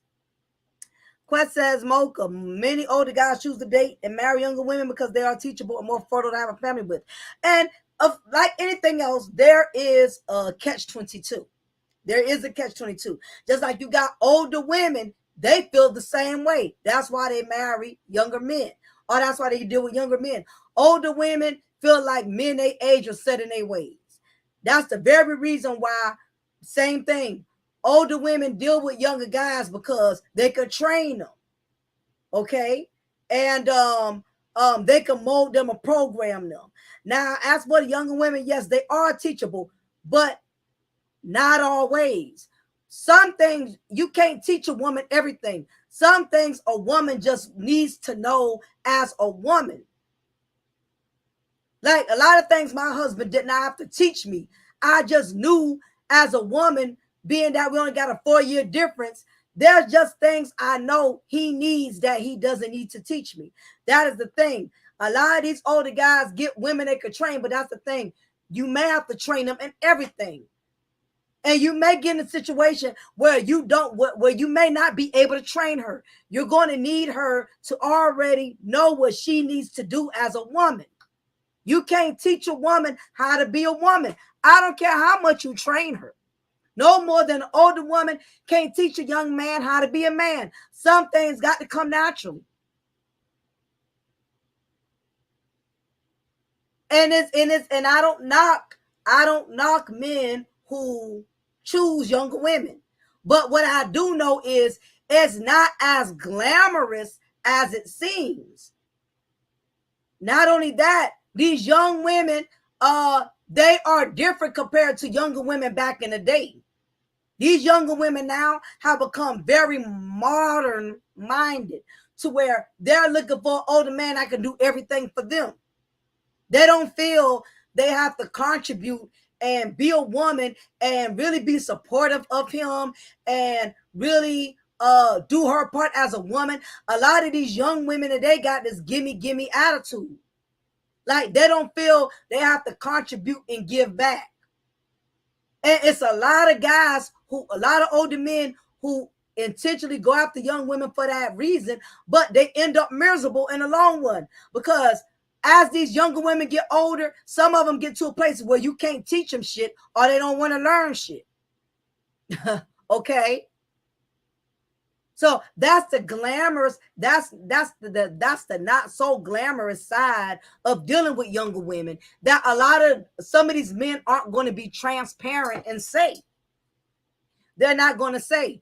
Quest says, Mocha, many older guys choose to date and marry younger women because they are teachable and more fertile to have a family with. And like anything else, there is a catch-22. There is a catch-22. Just like you got older women, they feel the same way. That's why they marry younger men, or that's why they deal with younger men. Older women feel like men their age are set in their ways. That's the very reason why, same thing, older women deal with younger guys because they could train them, okay? And they can mold them or program them. Now, as for the younger women, yes, they are teachable, but not always. Some things you can't teach a woman everything. Some things a woman just needs to know as a woman. Like a lot of things my husband did not have to teach me. I just knew as a woman, being that we only got a 4-year difference, there's just things I know he needs that he doesn't need to teach me. That is the thing. A lot of these older guys get women they could train, but that's the thing. You may have to train them in everything. And you may get in a situation where where you may not be able to train her. You're going to need her to already know what she needs to do as a woman. You can't teach a woman how to be a woman. I don't care how much you train her. No more than an older woman can't teach a young man how to be a man. Some things got to come naturally. And I don't knock men who choose younger women. But what I do know is it's not as glamorous as it seems. Not only that, these young women, they are different compared to younger women back in the day. These younger women now have become very modern minded to where they're looking for an older man that can do everything for them. They don't feel they have to contribute and be a woman and really be supportive of him and really do her part as a woman. A lot of these young women that they got this gimme attitude. Like they don't feel they have to contribute and give back. And it's a lot of a lot of older men who intentionally go after young women for that reason, but they end up miserable in the long run because as these younger women get older, some of them get to a place where you can't teach them shit or they don't want to learn shit. Okay. So that's the glamorous, that's the not so glamorous side of dealing with younger women that some of these men aren't going to be transparent and say. They're not going to say.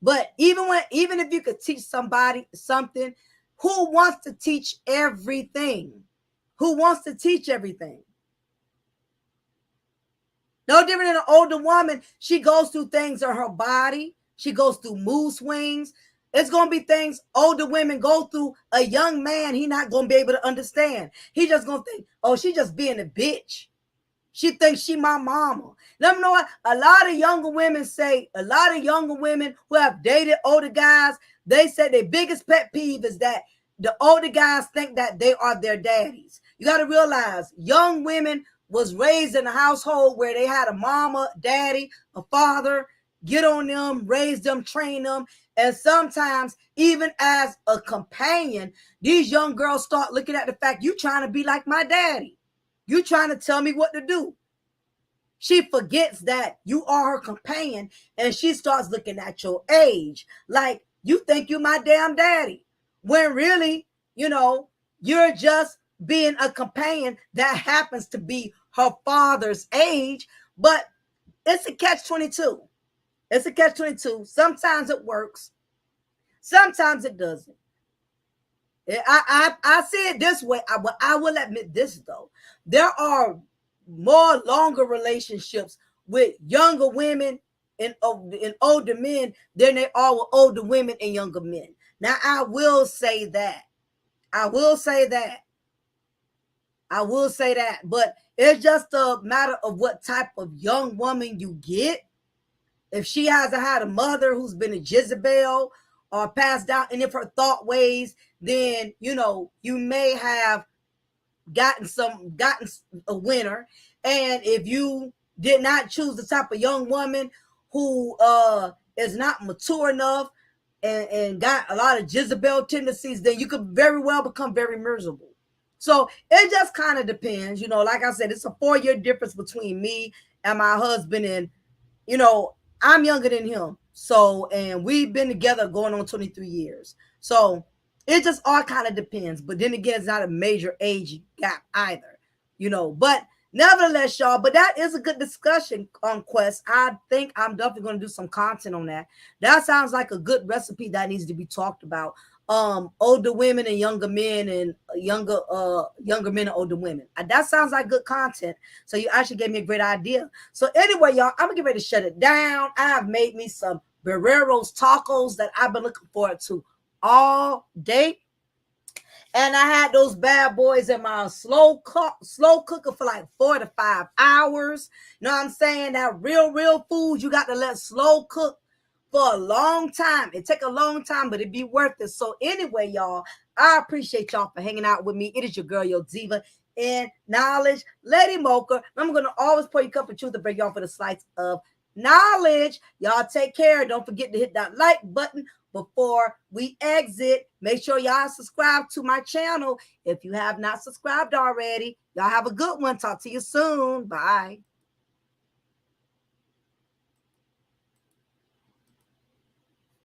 But even if you could teach somebody something, who wants to teach everything? Who wants to teach everything? No different than an older woman. She goes through things in her body. She goes through mood swings. It's going to be things older women go through. A young man, he not going to be able to understand. He just going to think, oh, she just being a bitch. She thinks she my mama. Let me know what a lot of younger women say. A lot of younger women who have dated older guys, they say their biggest pet peeve is that the older guys think that they are their daddies. You got to realize young women was raised in a household where they had a mama, daddy, a father, get on them, raise them, train them. And sometimes, even as a companion, these young girls start looking at the fact you trying to be like my daddy. You trying to tell me what to do. She forgets that you are her companion and she starts looking at your age like you think you my damn daddy. When really, you're just being a companion that happens to be her father's age. But it's a catch 22. It's a catch 22. Sometimes it works, sometimes it doesn't. I see it this way. I will admit this though. There are more longer relationships with younger women and older men than they are with older women and younger men. Now I will say that. I will say that. I will say that. But it's just a matter of what type of young woman you get. If she hasn't had a mother who's been a Jezebel or passed down any of her thought ways, then you may have gotten a winner. And if you did not choose the type of young woman who is not mature enough and got a lot of Jezebel tendencies, then you could very well become very miserable. So it just kind of depends. Like I said, it's a 4-year difference between me and my husband. And you know, I'm younger than him. So, and we've been together going on 23 years. So it just all kind of depends. But then again, it's not a major age gap either, But nevertheless, y'all, but that is a good discussion on Quest. I think I'm definitely going to do some content on that. That sounds like a good recipe that needs to be talked about. Older women and younger men, and younger men and older women. That sounds like good content. So you actually gave me a great idea. So anyway, y'all, I'm gonna get ready to shut it down. I have made me some Barrero's tacos that I've been looking forward to all day. And I had those bad boys in my slow cooker for like 4 to 5 hours. You know what I'm saying? That real food you got to let slow cook for a long time. It take a long time, but it be worth it. So anyway, y'all, I appreciate y'all for hanging out with me. It is your girl, your diva in knowledge, Lady Mocha. I'm going to always pour you a cup of truth to bring y'all for the slice of knowledge. Y'all take care. Don't forget to hit that like button before we exit. Make sure y'all subscribe to my channel if you have not subscribed already. Y'all have a good one. Talk to you soon. Bye.